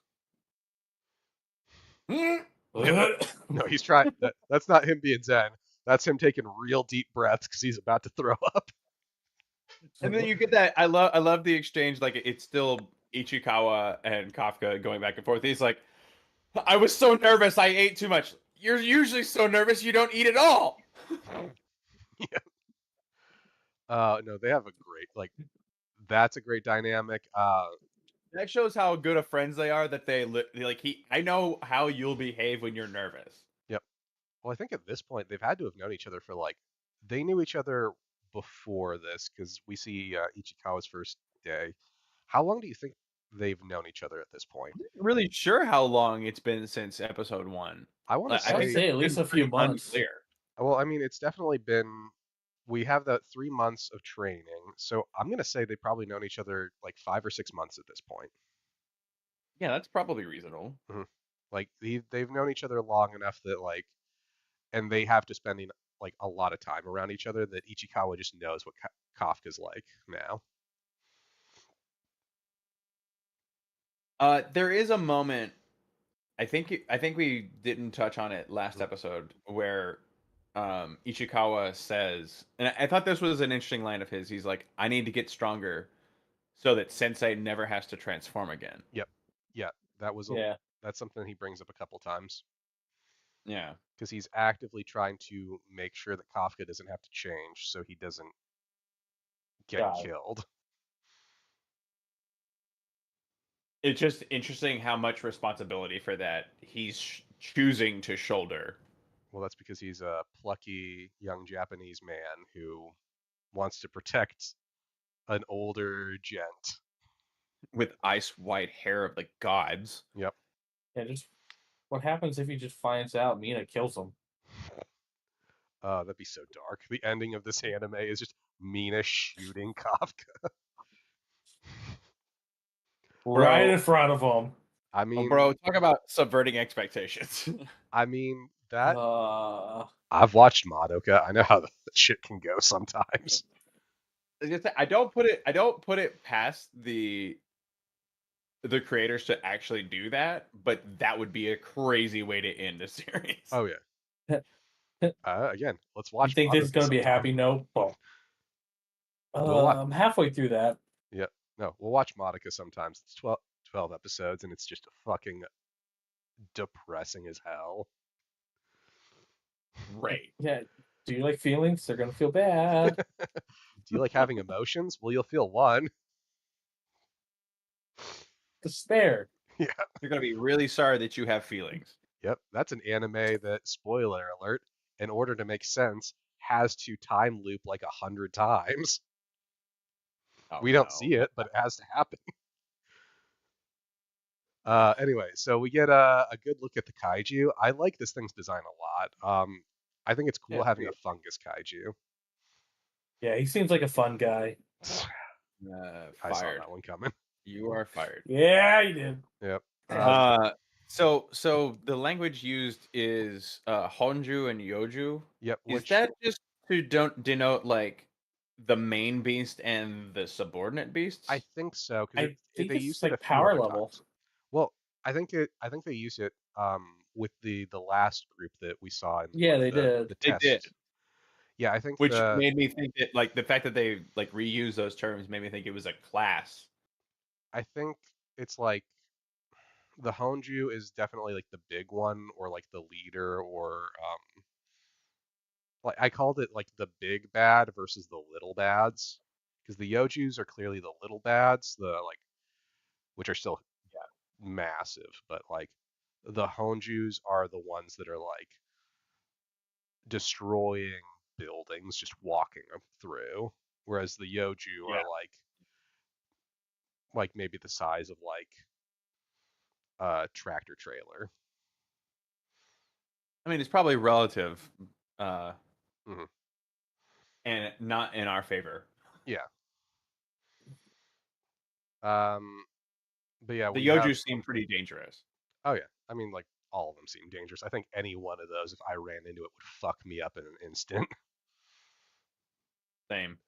No, he's trying. That's not him being zen. That's him taking real deep breaths because he's about to throw up. And then you get that. I love the exchange. Like it's still Ichikawa and Kafka going back and forth. He's like, I was so nervous. I ate too much. You're usually so nervous you don't eat at all. Yeah. No, they have a great that's a great dynamic. That shows how good of friends they are. That they like he. I know how you'll behave when you're nervous. Yep. Well, I think at this point they've had to have known each other for they knew each other before this because we see Ichikawa's first day. How long do you think they've known each other at this point? I'm not really sure how long it's been since episode 1. I want to I I'd think say, say it's at least been a few pretty months. unclear. well, I mean, it's definitely been. We have that 3 months of training, so I'm gonna say they've probably known each other like 5 or 6 months at this point. Yeah, that's probably reasonable. Hmm. Like they've known each other long enough that and they have to spending a lot of time around each other that Ichikawa just knows what Kafka's like now. There is a moment. I think we didn't touch on it last episode where Ichikawa says, and I thought this was an interesting line of his. He's like, "I need to get stronger so that Sensei never has to transform again." Yep. Yeah, that was Yeah. that's something he brings up a couple times Yeah. because he's actively trying to make sure that Kafka doesn't have to change so he doesn't get Die. killed. It's just interesting how much responsibility for that he's choosing to shoulder. Well, that's because he's a plucky young Japanese man who wants to protect an older gent. With ice white hair of the gods. Yep. Yeah, just what happens if he just finds out Mina kills him? That'd be so dark. The ending of this anime is just Mina shooting Kafka. Right in front of him. I mean, Bro, talk about subverting expectations. that Uh, I've watched Madoka. I know how that shit can go sometimes. I don't put it past the creators to actually do that, but that would be a crazy way to end the series. Oh yeah. Again, let's you watch. think this is Madoka gonna be a sometime. happy note? Well, We'll I'm halfway through that. Yeah. No, we'll watch Madoka sometimes. It's 12 episodes, and it's just a fucking depressing as hell. Right. Yeah. Do you like feelings? They're gonna feel bad. Do you like having emotions? Well, you'll feel one. Despair. Yeah. You're gonna be really sorry that you have feelings. Yep. That's an anime that, spoiler alert, in order to make sense, has to time loop like 100 times. Oh We don't see no. it, but it has to happen. Anyway, so we get a good look at the kaiju. I like this thing's design a lot. I think it's Yeah, cool it's having pretty a fungus kaiju. Yeah, he seems like a fun guy. I saw fired. that one coming. You are fired. Yeah, he did. Yep. Uh, so the language used is Honju and Yoju. Yep. Is Which that just to don't denote like the main beast and the subordinate I beasts? think so because I think they it's used it a like few power other level. times. Well, I think they use it with the last group that we saw in one Yeah, of they did. the They did, test. Yeah, I think which made me think that like the fact that they like reuse those terms made me think it was a class. I think it's like the Honju is definitely like the big one or like the leader or like I called it like the big bad versus the little bads because the Yojus are clearly the little bads, the like which are still massive, but like the Honjus are the ones that are like destroying buildings, just walking them through, whereas the Yoju Yeah, are like maybe the size of like a tractor trailer. I mean it's probably relative, uh, Hmm. and not in our favor. Yeah. Um, but yeah, The we have. Yoju seem pretty dangerous. Oh yeah, I mean like all of them seem dangerous. I think any one of those, if I ran into it, would fuck me up in an instant. Same.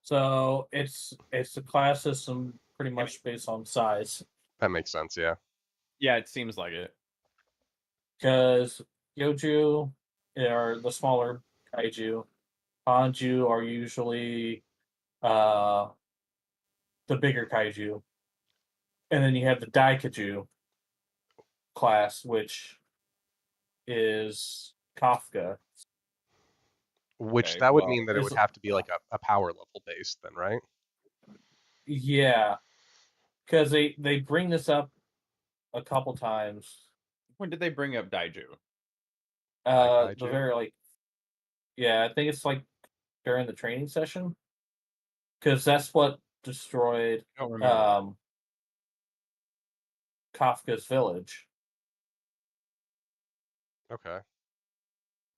So it's a class system pretty I mean, much based on size. That makes sense. Yeah. yeah, it seems like it. Because Yoju are the smaller kaiju. Hanju are usually uh the bigger kaiju. And then you have the Daikaiju class, which is Kafka. Which Okay, that would well, mean that it Is would have to be like a power level base then, right? yeah, because they bring this up a couple times. when did they bring up Daiju? The Kaiju. very yeah, I think it's like during the training session because that's what destroyed I don't remember that. um Kafka's village. Okay.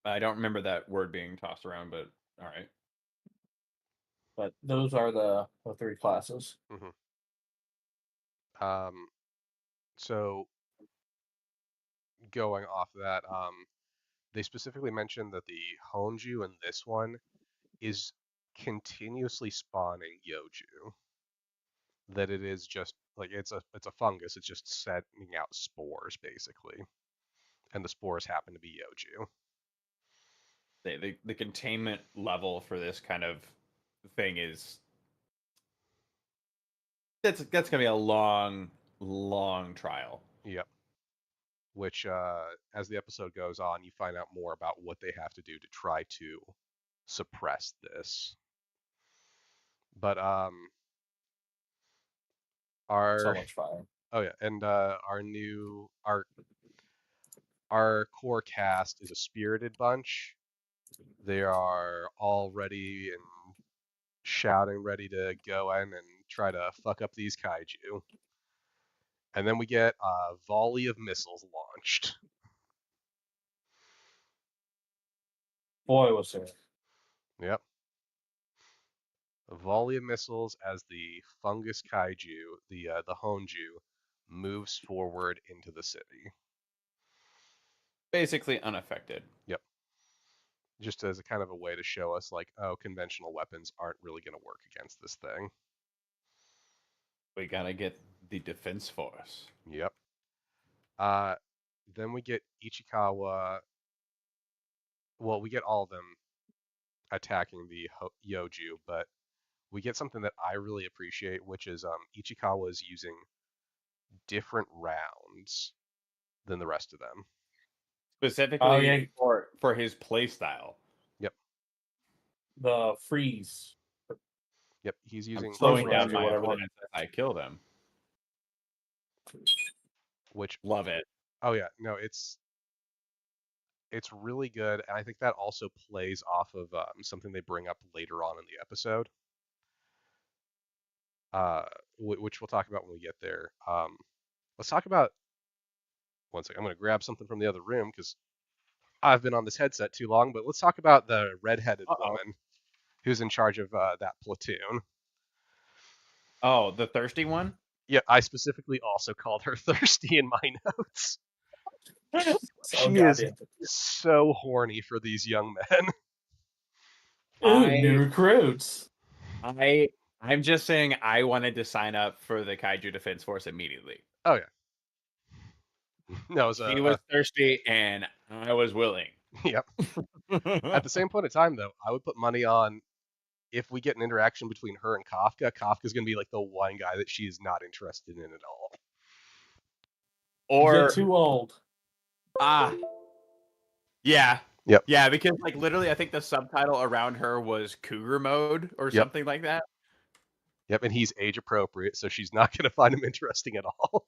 I don't remember that word being tossed around, but all right. But those are the three classes. Hmm. Um, so going off that, they specifically mentioned that the Honju in this one is continuously spawning Yoju. That it is just like it's a fungus. It's just sending out spores basically, and the spores happen to be Yoju. The containment level for this kind of thing is that's gonna be a long trial. Yep. Which, as the episode goes on, you find out more about what they have to do to try to suppress this. But So our much fire. oh yeah, and our core cast is a spirited bunch. They are all ready and shouting, ready to go in and try to fuck up these kaiju. And then we get a volley of missiles launched. Boy, was there. Yep. A volley of missiles as the fungus kaiju, the Honju, moves forward into the city. Basically unaffected. Yep. Just as a kind of a way to show us, like, oh, conventional weapons aren't really going to work against this thing. We gotta get the defense force. Yep. Uh, then we get Ichikawa. Well, we get all of them attacking the Yoju, but we get something that I really appreciate, which is Ichikawa is using different rounds than the rest of them. Specifically for his play style. Yep. The freeze. Yep. He's using Slowing down range or my whatever. opponents as I kill them. which Love it. oh yeah, no, it's really good, and I think that also plays off of something they bring up later on in the episode, which we'll talk about when we get there. Let's talk about one second. I'm going to grab something from the other room because I've been on this headset too long. But let's talk about the redheaded woman who's in charge of that platoon. Oh, the thirsty one? Yeah, I specifically also called her thirsty in my notes. So She is so horny for these young men. Ooh, new recruits. I'm just saying I wanted to sign up for the Kaiju Defense Force immediately. Oh yeah. No, she was thirsty and I was willing. Yep. At the same point in time, though, I would put money on if we get an interaction between her and Kafka. Kafka's going to be like the one guy that she is not interested in at all. Or you're too old. Yeah. Yep. Yeah, because like literally I think the subtitle around her was cougar mode or something like that. Yep, and he's age appropriate, so she's not going to find him interesting at all.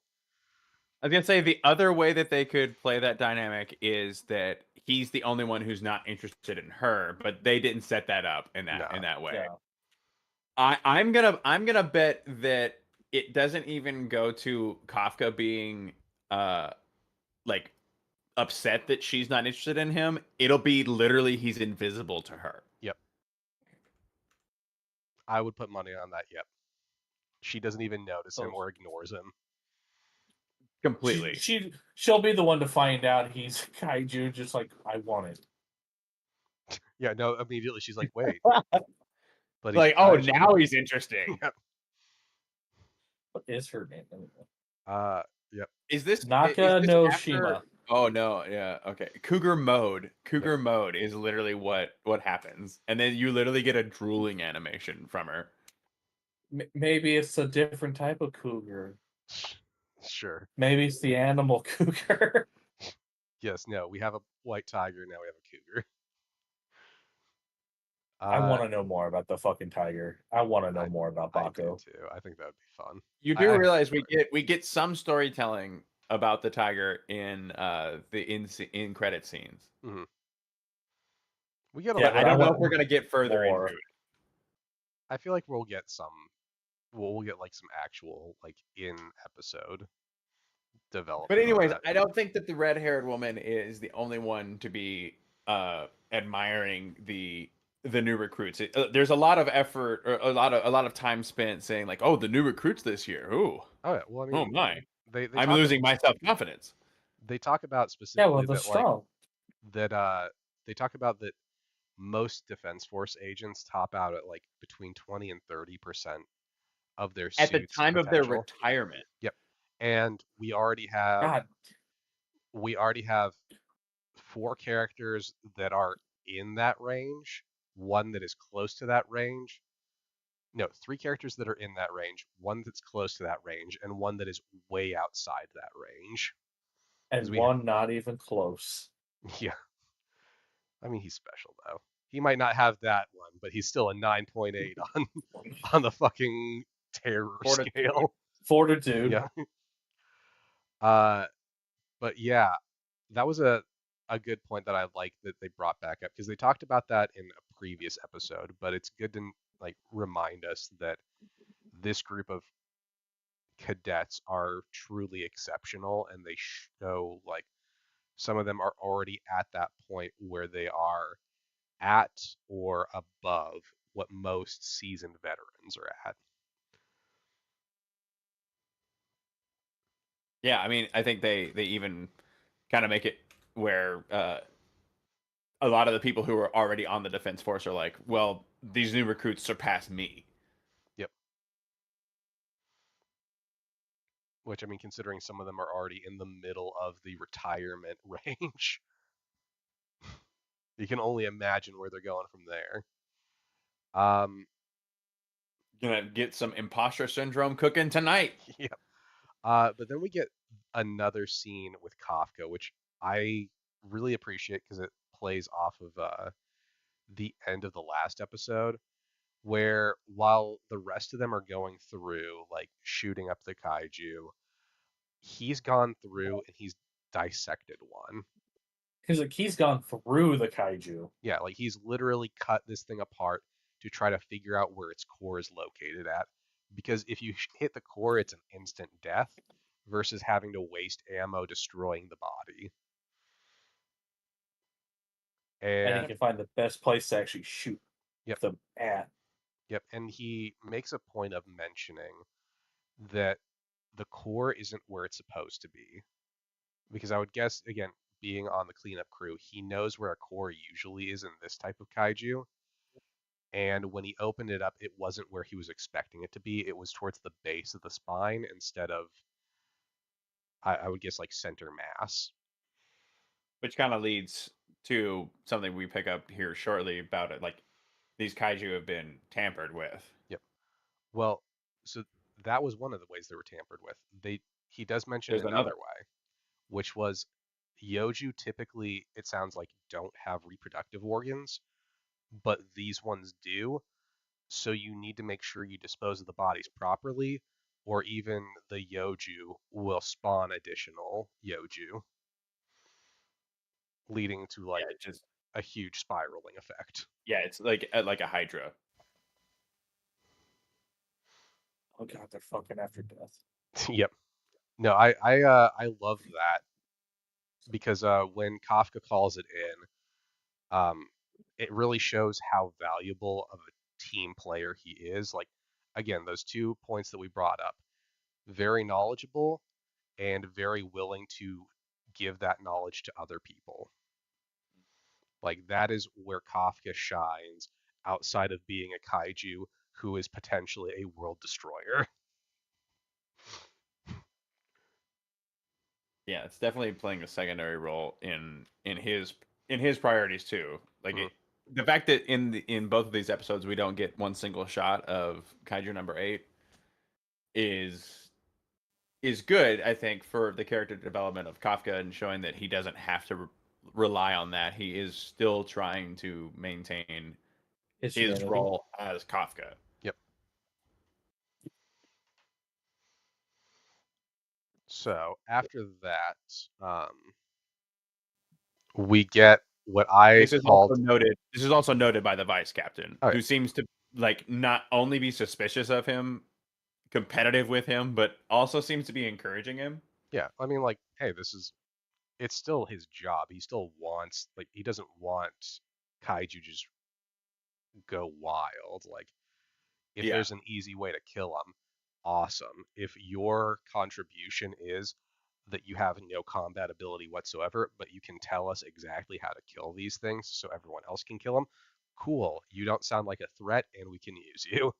I was going to say the other way that they could play that dynamic is that he's the only one who's not interested in her, but they didn't set that up in that way. Yeah. I'm gonna bet that it doesn't even go to Kafka being like upset that she's not interested in him. It'll be literally he's invisible to her. Yep. I would put money on that. Yep. She doesn't even notice him or ignores him. Completely. She'll be the one to find out he's Kaiju, just like, I want it. Yeah, no, immediately she's like, wait. But like, oh, now he's interesting. Yep. What is her name? Yep. Is this Naka no Shima? Oh no, yeah, okay. Cougar mode. Cougar mode is literally what happens, and then you literally get a drooling animation from her. Maybe it's a different type of cougar. Sure. Maybe it's the animal cougar. Yes. No. We have a white tiger. Now we have a cougar. I want to know more about the fucking tiger. I want to know more about Baku. I do too. I think that would be fun. You do realize we get some storytelling about the tiger in the in credit scenes. Mm-hmm. We get. I don't know if we're gonna get further into it. I feel like we'll get some. We'll get like some actual like in episode development. But anyways, I don't think that the red-haired woman is the only one to be admiring the new recruits. There's a lot of effort, or a lot of time spent saying like, "Oh, the new recruits this year." Ooh. Oh yeah. Well, I mean, oh my. They I'm losing my self-confidence. They talk about specifically that strong. They talk about that most Defense Force agents top out at like between 20 and 30% of their at the time potential. of their retirement. Yep. And we already have 4 characters that are in that range, one that is close to that range. No, 3 characters that are in that range, one that's close to that range, and one that is way outside that range. And one not even close. Yeah. I mean, he's special, though. He might not have that one, but he's still a 9.8 on the fucking terror scale. Fortitude. Yeah. But yeah, that was a good point that I like that they brought back up, because they talked about that in a previous episode, but it's good to like remind us that this group of cadets are truly exceptional, and they show like some of them are already at that point where they are at or above what most seasoned veterans are at. Yeah, I mean, I think they even kind of make it where a lot of the people who are already on the Defense Force are like, well, these new recruits surpass me. Yep. Which, I mean, considering some of them are already in the middle of the retirement range, you can only imagine where they're going from there. Gonna get some imposter syndrome cooking tonight. Yep. But then we get another scene with Kafka, which I really appreciate because it plays off of the end of the last episode, where while the rest of them are going through like shooting up the kaiju, he's gone through and he's dissected one. He's gone through the kaiju. Yeah, like he's literally cut this thing apart to try to figure out where its core is located at. Because if you hit the core, it's an instant death versus having to waste ammo destroying the body. And he And can find the best place to actually shoot yep, them at. yep, and he makes a point of mentioning that the core isn't where it's supposed to be. Because I would guess, again, being on the cleanup crew, he knows where a core usually is in this type of kaiju. And when he opened it up, it wasn't where he was expecting it to be. It was towards the base of the spine instead of, I would guess, like center mass. Which kind of leads to something we pick up here shortly about it. Like these kaiju have been tampered with. Yep. Well, so that was one of the ways they were tampered with. He does mention There's another. another way, which was Yoju typically, it sounds like, don't have reproductive organs, but these ones do. So you need to make sure you dispose of the bodies properly, or even the Yoju will spawn additional Yoju, leading to like Yeah, just a huge spiraling effect. yeah, it's like a hydra. Oh god, they're fucking after death. Yep. No, I love that because when Kafka calls it in, it really shows how valuable of a team player he is. Like again, those 2 points that we brought up, very knowledgeable and very willing to give that knowledge to other people. Like that is where Kafka shines outside of being a kaiju who is potentially a world destroyer. Yeah, it's definitely playing a secondary role in his priorities too. Like Mhm. the fact that in both of these episodes we don't get one single shot of Kaiju number 8 is is good, I think, for the character development of Kafka and showing that he doesn't have to rely on that. He is still trying to maintain His his humanity. role as Kafka. Yep. So after that, we get what I This is also called. noted. This is also noted by the vice captain, Oh yeah, who seems to like not only be suspicious of him, competitive with him, but also seems to be encouraging him. yeah. I mean, like, hey, this is it's still his job. He still wants like he doesn't want kaiju just go wild. Like if Yeah, there's an easy way to kill them, awesome. If your contribution is that you have no combat ability whatsoever, but you can tell us exactly how to kill these things so everyone else can kill them, cool. You don't sound like a threat and we can use you.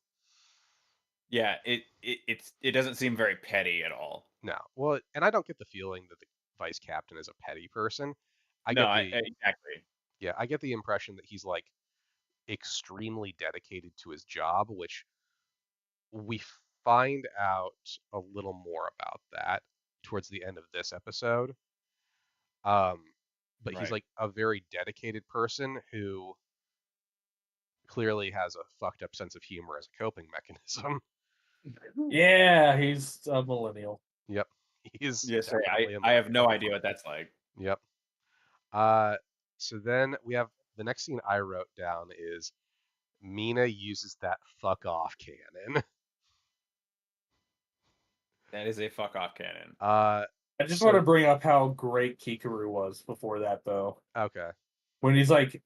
yeah. It doesn't seem very petty at all. No. Well, and I don't get the feeling that the vice captain is a petty person. I No, get the exactly. yeah, I get the impression that he's like extremely dedicated to his job, which we find out a little more about that towards the end of this episode. Um, but he's Right. like a very dedicated person who clearly has a fucked up sense of humor as a coping mechanism. Yeah, he's a millennial. Yep, he's Yes, sir. definitely a I have no millennial. idea what that's like. Yep. Uh, so then we have the next scene I wrote down is Mina uses that fuck off cannon. That is a fuck off cannon. I just want So to bring up how great Kikaru was before that, though. okay, When he's like,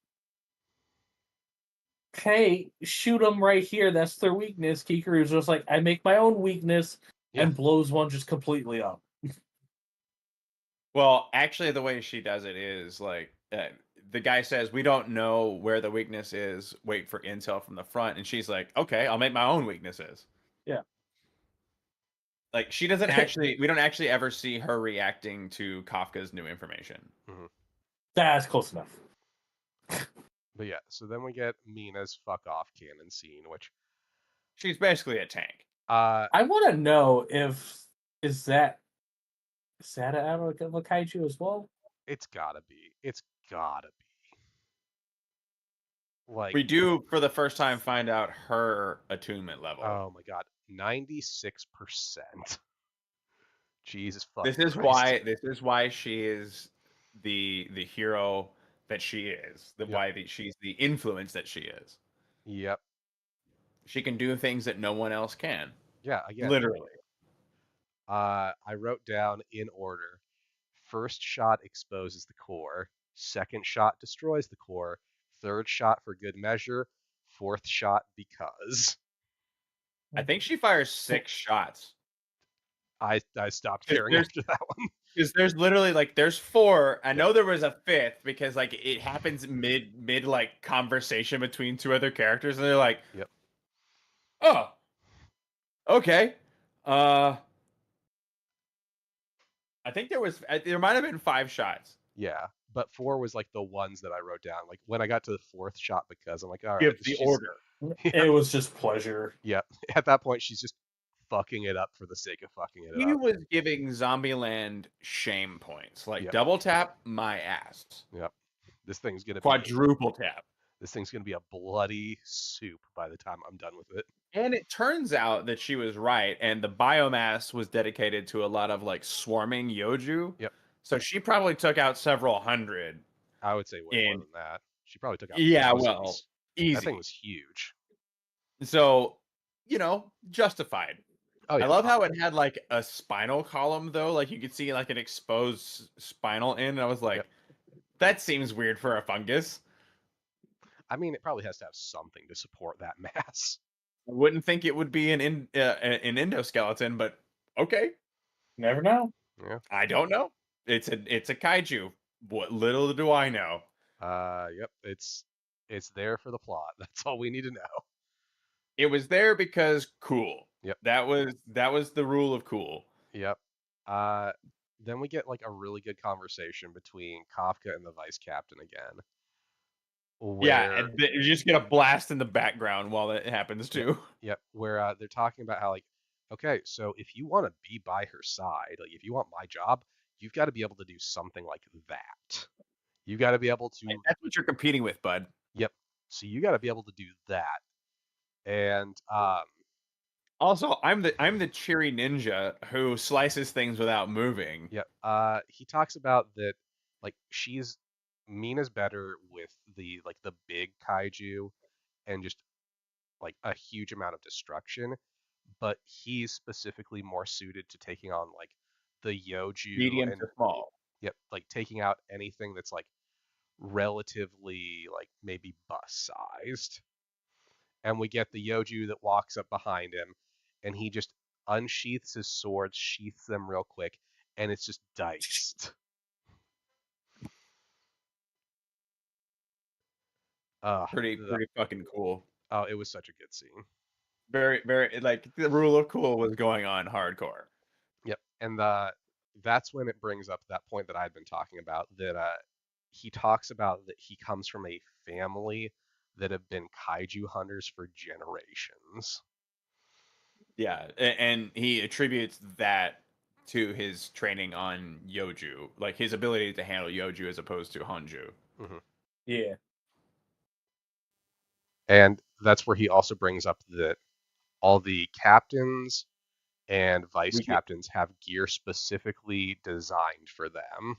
hey, shoot them right here. That's their weakness. Kikaru's just like, I make my own weakness yeah, and blows one just completely up. Well, actually, the way she does it is like the guy says, "We don't know where the weakness is. Wait for intel from the front." And she's like, "Okay, I'll make my own weaknesses." Yeah. Like she doesn't actually. We don't actually ever see her reacting to Kafka's new information. hmm That's close enough. but yeah. So then we get Mina's fuck off cannon scene, which She's basically a tank. uh I want to know if is that Is that a kaiju as well? It's gotta be. It's gotta be. Like, We do for the first time find out her attunement level. oh my god, 96%. Jesus This fucking is Christ. why she is the hero that she is. Yep. She's the influence that she is. Yep. She can do things that no one else can. Yeah, again, Literally. I wrote down in order. First shot exposes the core. Second shot destroys the core. Third shot for good measure. Fourth shot because. I think she fires 6 shots. I stopped caring after that one. Because there's literally like there's 4. I Yep. know there was a 5th because like it happens mid like conversation between 2 other characters and they're like, Yep. oh, okay. I think there might have been 5 shots. Yeah, but 4 was like the ones that I wrote down. Like when I got to the fourth shot because I'm like, all right, Give the order. Yeah. It was just pleasure. Yeah. At that point, she's just fucking it up for the sake of fucking it He up. was giving Zombieland shame points. Like Yep. double tap my ass. Yep. This thing's gonna Quadruple tap. This thing's gonna be a bloody soup by the time I'm done with it. And it turns out that she was right, and the biomass was dedicated to a lot of like swarming Yoju. Yep. So she probably took out several hundred. I would say way more than that. She probably took out well, thousands. easy. That thing was huge. So, justified. Oh yeah. I love how it had like a spinal column though, like you could see like an exposed spinal end. And I was like, Yep. that seems weird for a fungus. I mean, it probably has to have something to support that mass. I wouldn't think it would be an endoskeleton, but okay. Never know. Yeah. I don't know. It's a kaiju. What little do I know? Yep. It's there for the plot. That's all we need to know. It was there because cool. Yep. That was the rule of cool. Yep. Then we get like a really good conversation between Kafka and the vice captain again. Yeah, and you just get a blast in the background while that happens too. Yep. Where they're talking about how like, okay, so if you want to be by her side, like if you want my job, you've got to be able to do something like that. You got to be able to. And that's what you're competing with, bud. Yep. So you got to be able to do that. And also, I'm the cheery ninja who slices things without moving. Yep. He talks about that, like Mina's better with the big kaiju and just like a huge amount of destruction, but he's specifically more suited to taking on like the Yoju Medium and to small. Yep, like taking out anything that's like relatively like maybe bus sized. And we get the Yoju that walks up behind him, and he just unsheaths his swords, sheaths them real quick, and it's just diced. Pretty fucking cool. Oh, it was such a good scene. Very, very like the rule of cool was going on hardcore. Yep, and that's when it brings up that point that I'd been talking about. That he talks about that he comes from a family that have been kaiju hunters for generations. Yeah, and he attributes that to his training on Yoju, like his ability to handle Yoju as opposed to Honju. Mm-hmm. Yeah. And that's where he also brings up that all the captains and vice captains have gear specifically designed for them.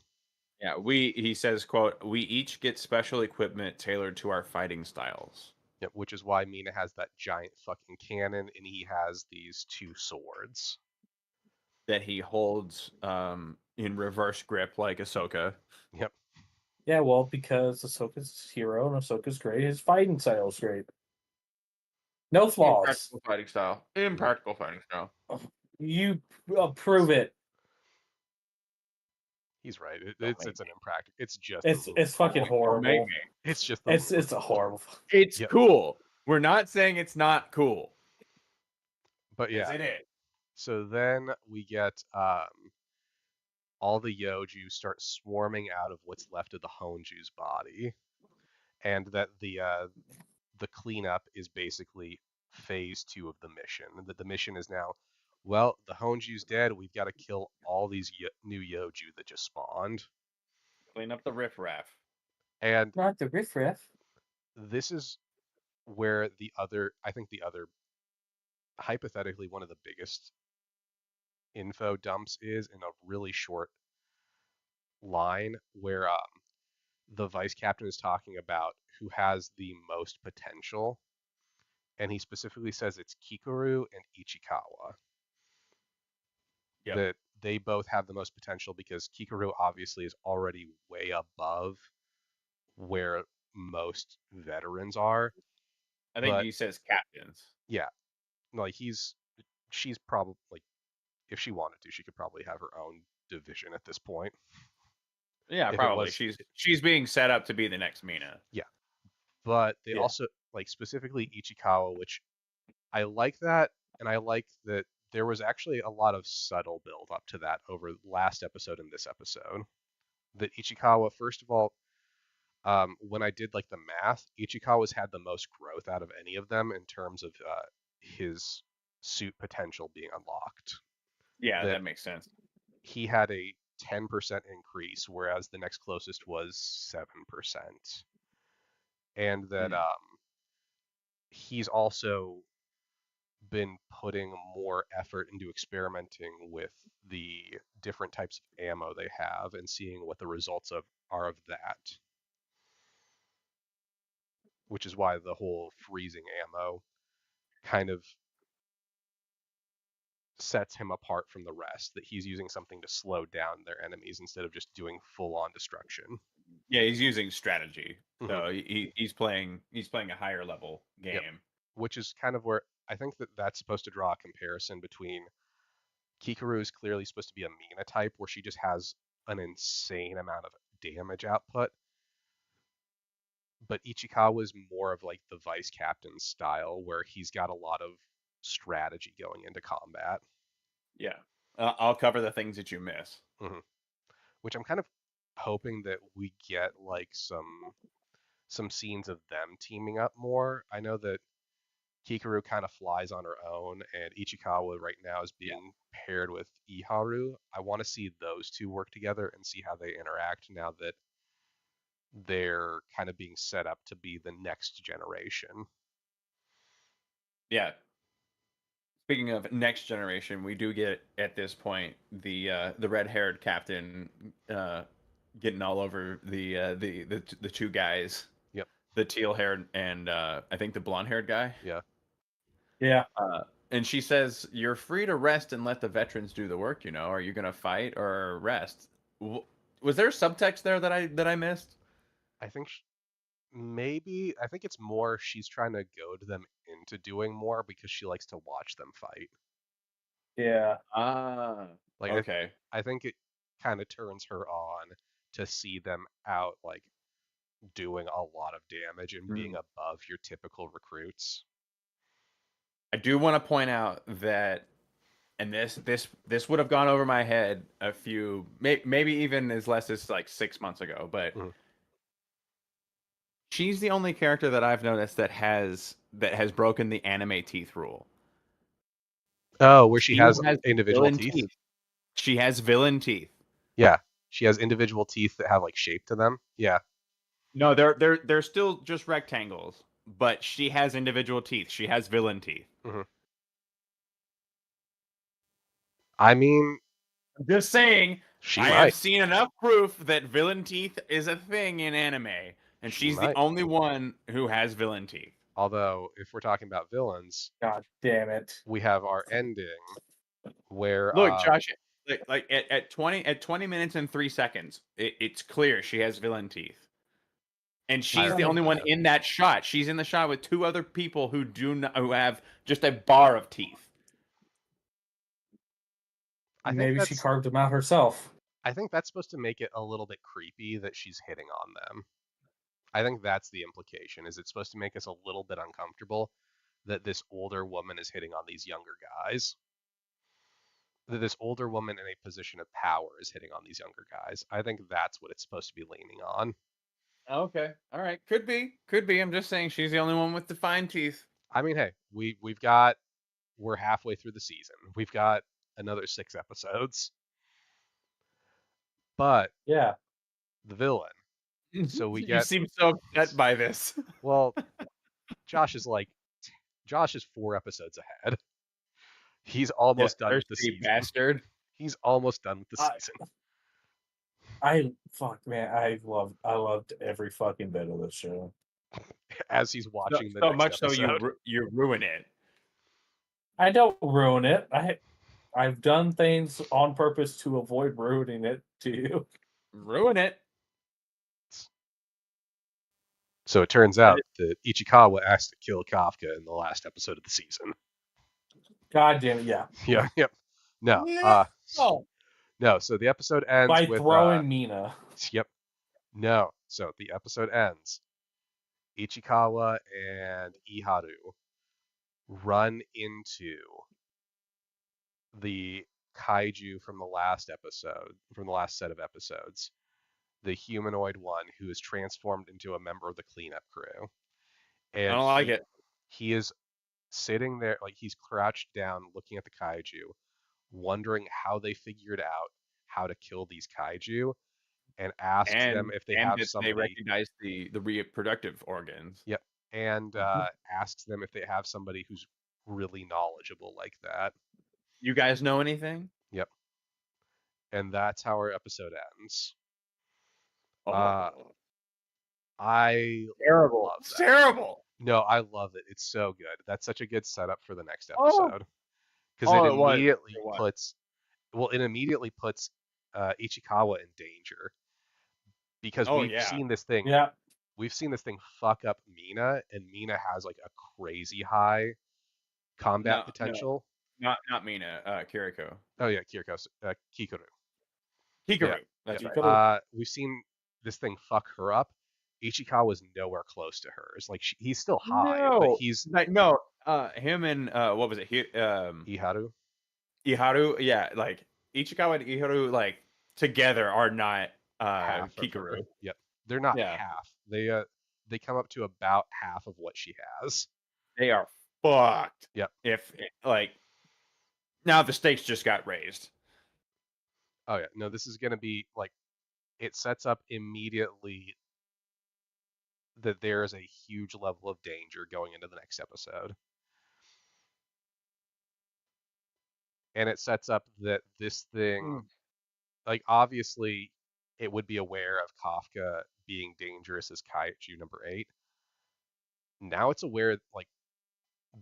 Yeah, he says, quote, we each get special equipment tailored to our fighting styles. Yep, which is why Mina has that giant fucking cannon and he has these 2 swords that he holds in reverse grip like Ahsoka. Yep. Yeah, well, because Ahsoka's hero and Ahsoka's great, his fighting style is great. No flaws. Impractical fighting style. Impractical fighting style. You prove it. He's right. It's an impractical. It's just. It's fucking horrible. It's just. It's a horrible. It's cool. We're not saying it's not cool. But yeah. It is. So then we get all the Yoju start swarming out of what's left of the Honju's body, and that the cleanup is basically phase 2 of the mission. That the mission is now well, the Honju's dead. We've got to kill all these new Yoju that just spawned. Clean up the riffraff. And Not the riffraff. this is where I think the other, hypothetically, one of the biggest info dumps is in a really short line where the vice captain is talking about who has the most potential. And he specifically says it's Kikoru and Ichikawa. Yep. That they both have the most potential because Kikoru obviously is already way above where most veterans are. I think But he says captains. yeah, like she's probably, like, if she wanted to, she could probably have her own division at this point. Yeah, If it probably. was, She's being set up to be the next Mina. yeah. But they Yeah. also, like, specifically Ichikawa, which I like that, and I like that there was actually a lot of subtle build up to that over last episode and this episode. That Ichikawa, first of all, when I did like the math, Ichikawa's had the most growth out of any of them in terms of his suit potential being unlocked. Yeah, That that makes sense. he had a 10% increase, whereas the next closest was 7%. And that he's also been putting more effort into experimenting with the different types of ammo they have and seeing what the results are of that. Which is why the whole freezing ammo kind of sets him apart from the rest, that he's using something to slow down their enemies instead of just doing full-on destruction. Yeah, he's using strategy. Mhm. So he's playing a higher level game. Yep. Which is kind of where I think that's supposed to draw a comparison between Kikoru is clearly supposed to be a Mina type, where she just has an insane amount of damage output. But Ichikawa is more of like the vice captain style, where he's got a lot of strategy going into combat. Yeah. I'll cover the things that you miss. Mm-hmm. Which I'm kind of hoping that we get like some scenes of them teaming up more. I know that Hikaru kind of flies on her own, and Ichikawa right now is being paired with Iharu. I want to see those two work together and see how they interact now that they're kind of being set up to be the next generation. Yeah. Speaking of next generation, we do get at this point the red-haired captain getting all over the two guys. Yep. The teal-haired and I think the blonde-haired guy. Yeah. Yeah. And she says, "You're free to rest and let the veterans do the work. You know, are you gonna fight or rest?" Was there subtext there that I missed? I think maybe, I think it's more she's trying to goad them into doing more because she likes to watch them fight. Yeah. Like Okay. I think it kind of turns her on to see them out, like, doing a lot of damage and being above your typical recruits. I do want to point out that, and this would have gone over my head a few, maybe even as less as like 6 months ago, but she's the only character that I've noticed that has broken the anime teeth rule. Oh, where she has individual villain teeth? She has villain teeth. Yeah, she has individual teeth that have like shape to them. Yeah. No, they're still just rectangles, but she has individual teeth. She has villain teeth. I mean, I'm just saying, I might. have seen enough proof that villain teeth is a thing in anime, and she's the only one who has villain teeth. Although, if we're talking about villains, God damn it, we have our ending where look, Josh, like at 20 minutes and 3 seconds, it's clear she has villain teeth. And she's the only one in that shot. She's in the shot with two other people who who have just a bar of teeth. Maybe she carved them out herself. I think that's supposed to make it a little bit creepy that she's hitting on them. I think that's the implication. Is it's supposed to make us a little bit uncomfortable that this older woman is hitting on these younger guys? That this older woman in a position of power is hitting on these younger guys. I think that's what it's supposed to be leaning on. Okay. All right. Could be. I'm just saying she's the only one with defined teeth. I mean, hey, we've got we're halfway through the season. We've got another 6 episodes. But Yeah. the villain. So we You get seem so upset by this. well, Josh is 4 episodes ahead. He's almost done with the thirsty season. bastard. He's almost done with the season. I loved every fucking bit of this show. As he's watching the so next much episode. so you ruin it. I don't ruin it. I've done things on purpose to avoid ruining it to you. Ruin it. So it turns out that Ichikawa asked to kill Kafka in the last episode of the season. God damn it, yeah. Yeah, yep. No. No, so the episode ends By with throwing Mina. Yep. No. So the episode ends. Ichikawa and Iharu run into the kaiju from the last set of episodes. The humanoid one who is transformed into a member of the cleanup crew. And I don't like it. He is sitting there, like he's crouched down looking at the kaiju, wondering how they figured out how to kill these kaiju, and asks them if they have somebody. They recognize the reproductive organs. Yep. And asks them if they have somebody who's really knowledgeable like that. You guys know anything? Yep. And that's how our episode ends. Oh. I terrible. love that. Terrible. No, I love it. It's so good. That's such a good setup for the next episode. Because it immediately puts Ichikawa in danger. Because we've seen this thing. Yeah. We've seen this thing fuck up Mina, and Mina has like a crazy high combat potential. Not Mina, Kiriko. Oh yeah, Kikuru. Hikaru. Yeah. That's Yeah. right. We've seen this thing fuck her up. Ichikawa's nowhere close to hers. Like he's still high, but he's like him and what was it? Iharu. Iharu, yeah, like Ichikawa and Iharu like together are not Kikuru. Yep. They're not half. They come up to about half of what she has. They are fucked. Yep. If like now the stakes just got raised. Oh yeah. No, this is gonna be like it sets up immediately that there is a huge level of danger going into the next episode. And it sets up that this thing, like obviously it would be aware of Kafka being dangerous as Kaiju number 8. Now it's aware like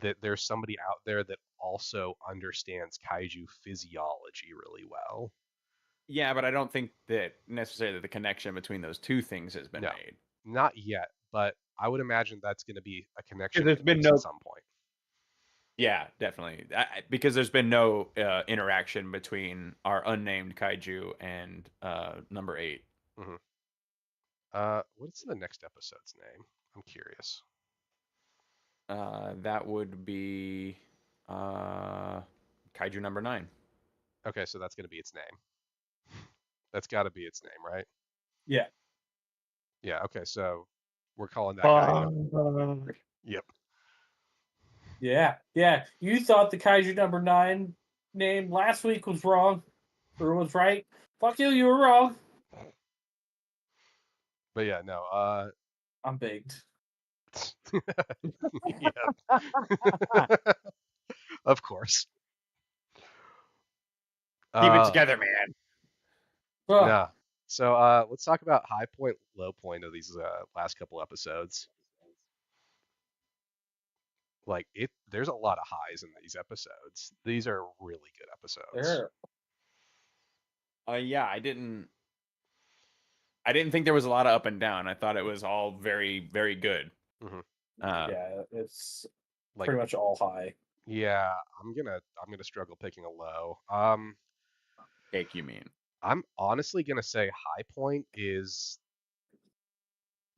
that there's somebody out there that also understands Kaiju physiology really well. Yeah, but I don't think that necessarily the connection between those two things has been made. Not yet, but I would imagine that's going to be a connection there's been at some point. Yeah, definitely. Because there's been no interaction between our unnamed kaiju and number 8. Mm-hmm. What's the next episode's name? I'm curious. That would be kaiju number 9. Okay, so that's going to be its name. That's got to be its name, right? Yeah. Yeah, okay, so we're calling that guy. Yep. Yeah. You thought the Kaiju number 9 name last week was wrong. Or was right. Fuck you were wrong. But yeah, no, I'm baked. Of course. Keep it together, man. Yeah. So let's talk about high point, low point of these last couple episodes. Like there's a lot of highs in these episodes. These are really good episodes. Yeah, I didn't think there was a lot of up and down. I thought it was all very, very good. Mm-hmm. Yeah, it's like, pretty much all high. Yeah, I'm gonna struggle picking a low. Cake, you mean? I'm honestly gonna say high point is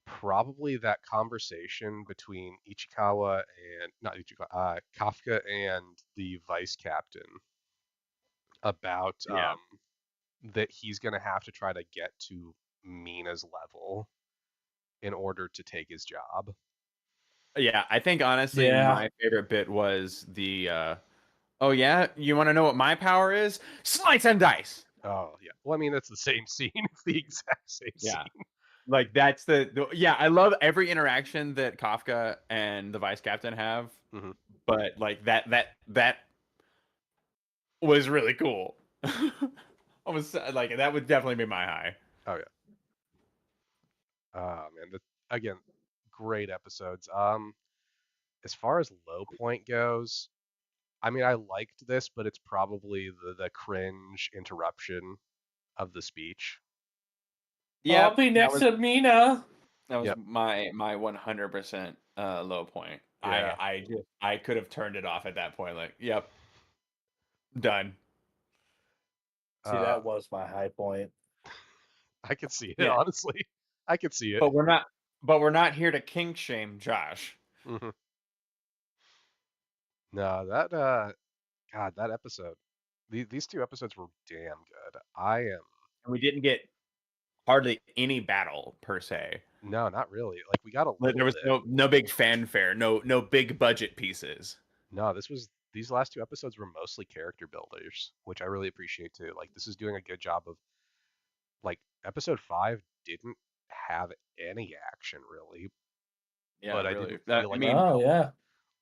probably that conversation between Kafka and the vice captain about that he's gonna have to try to get to Mina's level in order to take his job. Yeah, I think honestly my favorite bit was the Oh yeah, you want to know what my power is? Slice and dice. Oh yeah. Well, I mean that's the same scene. It's the exact same Yeah. scene. Like that's the yeah. I love every interaction that Kafka and the vice captain have, Hmm. but like that was really cool. I was like that would definitely be my high. Oh yeah. Oh man. Again, great episodes. As far as low point goes, I mean I liked this, but it's probably the cringe interruption of the speech. I'll Yep, be next to Mina. that was Yep. my 100% low point. Yeah. I could have turned it off at that point. Like, yep, done. See, Uh, that was my high point. I could see it, Yeah, honestly. I could see it. but we're not here to kink shame Josh. Hmm. No, that God, that episode. These two episodes were damn good. I am And we didn't get hardly any battle per se. no, not really. Like we got a Like, there little was bit. no big fanfare, no big budget pieces. No, these last two episodes were mostly character builders, which I really appreciate too. Like this is doing a good job of like episode 5 didn't have any action really, Yeah, but I really. didn't feel I like it mean, Oh felt yeah.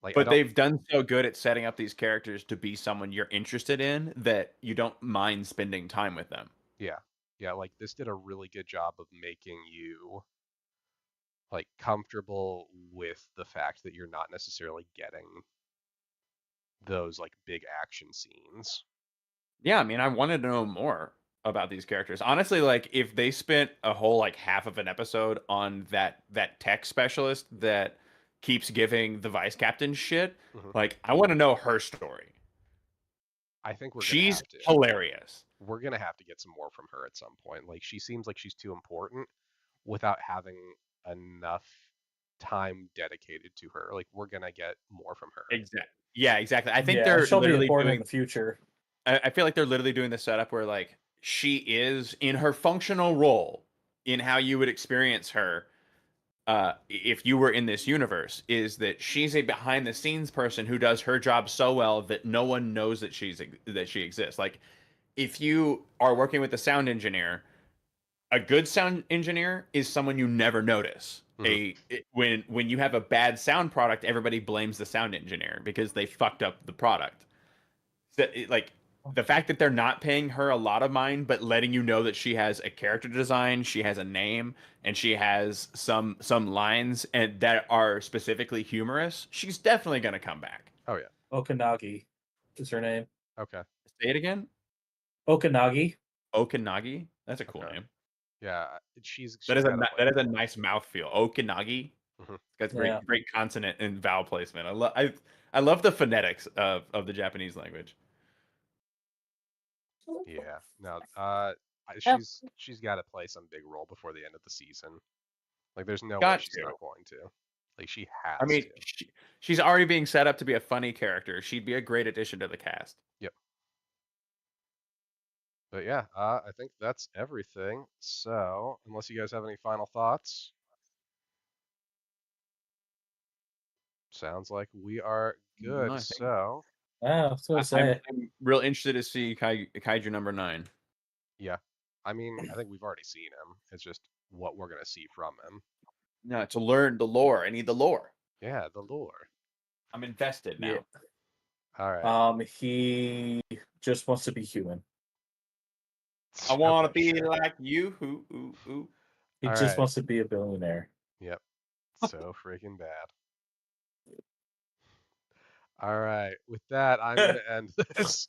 like I but don't they've done so good at setting up these characters to be someone you're interested in that you don't mind spending time with them. yeah. Yeah, like this did a really good job of making you like comfortable with the fact that you're not necessarily getting those like big action scenes. Yeah, I mean, I wanted to know more about these characters. Honestly, like if they spent a whole like half of an episode on that tech specialist that keeps giving the vice captain shit, Hmm. like I want to know her story. I think we're gonna She's have to. hilarious. We're gonna have to get some more from her at some point. Like she seems like she's too important without having enough time dedicated to her. Like we're gonna get more from her. Exactly. Yeah, exactly. I think Yeah, they're she'll be literally important in doing the future. I feel like they're literally doing the setup where like she is in her functional role in how you would experience her if you were in this universe is that she's a behind the scenes person who does her job so well that no one knows that she exists. Like if you are working with a sound engineer, a good sound engineer is someone you never notice. Hmm. When you have a bad sound product, everybody blames the sound engineer because they fucked up the product. Like the fact that they're not paying her a lot of mind, but letting you know that she has a character design, she has a name, and she has some lines and that are specifically humorous, she's definitely gonna come back. Oh yeah. Okanagi is her name. Okay. Say it again. Okanagi. Okanagi. That's a cool Okay. name. Yeah. She's got a That is a nice mouthfeel. Okanagi. Mhm. That's Yeah. great consonant and vowel placement. I love the phonetics of the Japanese language. Yeah. No. Yep. She's got to play some big role before the end of the season. Like there's no way Got she's to. not going to. Like she I has mean, to. she's already being set up to be a funny character. She'd be a great addition to the cast. Yep. But yeah, I think that's everything. So, unless you guys have any final thoughts, sounds like we are No, good. I think So, Yeah, I was gonna say. I'm real interested to see Kaiju number 9. yeah. I mean, I think we've already seen him. It's just what we're gonna see from him. No, to learn the lore. I need the lore. Yeah, the lore. I'm invested Yeah. now. All right. He just wants to be human. I want to Okay, be sure. like you. Ooh, ooh, ooh. He All just right. wants to be a billionaire. Yep. So freaking bad. All right. With that, I'm gonna end this.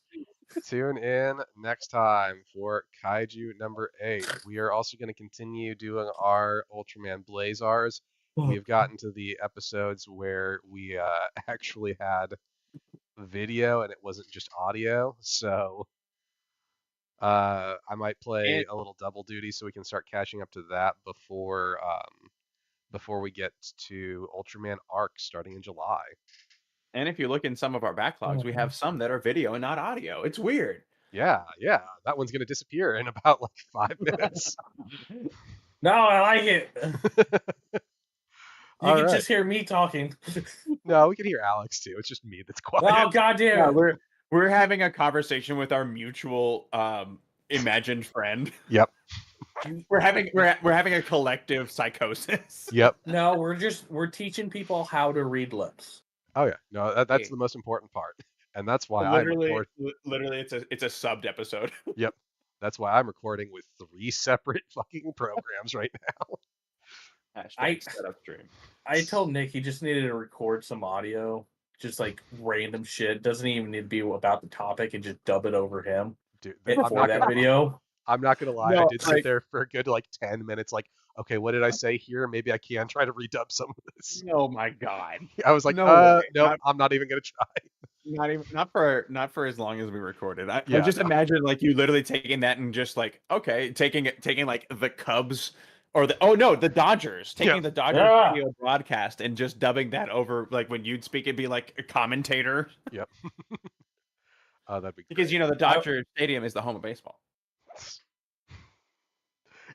Tune in next time for Kaiju number 8. We are also going to continue doing our Ultraman Blazars. We've gotten to the episodes where we actually had video and it wasn't just audio. So I might play And a little double duty so we can start catching up to that before we get to Ultraman Arc starting in July. and if you look in some of our backlogs, we have some that are video and not audio. It's weird. Yeah, that one's going to disappear in about like 5 minutes. No, I like it. You All can right. just hear me talking. No, we can hear Alex too. It's just me that's quiet. Oh goddamn! Yeah, it. We're having a conversation with our mutual imagined friend. Yep. We're having a collective psychosis. Yep. No, we're teaching people how to read lips. Oh yeah. No, that's the most important part, and that's why I'm Literally, recording. literally, it's a subbed episode. Yep. That's why I'm recording with 3 separate fucking programs right now. Hashtag setup stream. I told Nick he just needed to record some audio, just like random shit. Doesn't even need to be about the topic, and just dub it over him Dude, for that video. I'm not gonna lie. I No, did sit there for a good like 10 minutes. Like, okay, what did I say here? Maybe I can try to redub some of this. Oh my god. I was like, No way. nope, I'm not even gonna try. Not for as long as we recorded. I Yeah, just no. imagine like you literally taking that and just like taking like the Cubs or the Dodgers, taking the Dodgers radio broadcast and just dubbing that over, like when you'd speak, it'd be like a commentator. Yep. That'd be great. Because the Dodger Stadium is the home of baseball.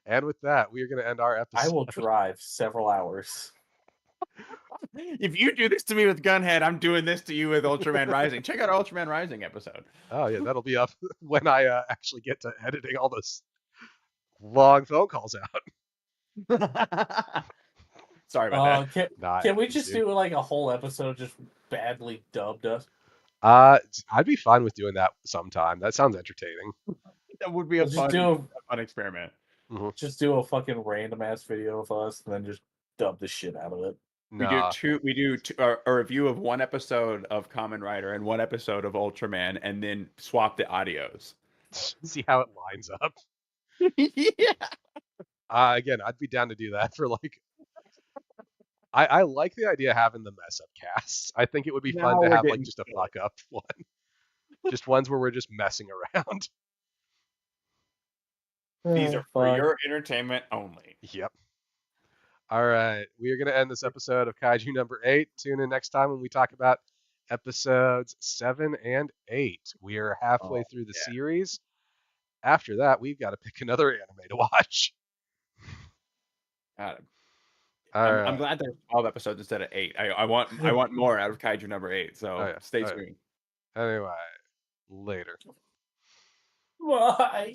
And with that, we are going to end our episode. I will drive several hours. If you do this to me with Gunhead, I'm doing this to you with Ultraman Rising. Check out our Ultraman Rising episode. Oh yeah, that'll be up when I actually get to editing all those long phone calls out. Sorry about that. Can we just do like a whole episode just badly dubbed us? I'd be fine with doing that sometime. That sounds entertaining. That would be a fun experiment. Mm-hmm. Just do a fucking random ass video of us and then just dub the shit out of it. We do a review of one episode of Kamen Rider and one episode of Ultraman, and then swap the audios. See how it lines up. Yeah. Again, I'd be down to do that for like. I like the idea of having the mess up casts. I think it would be fun to have like just a fuck up one, just ones where we're just messing around. These are for your entertainment only. Yep. All right, we are going to end this episode of Kaiju number 8. Tune in next time when we talk about episodes 7 and 8. We are halfway through the series. After that, we've got to pick another anime to watch. I'm glad there's 12 episodes instead of 8. I want more out of Kaiju number 8. So stay tuned. Anyway, later. Why?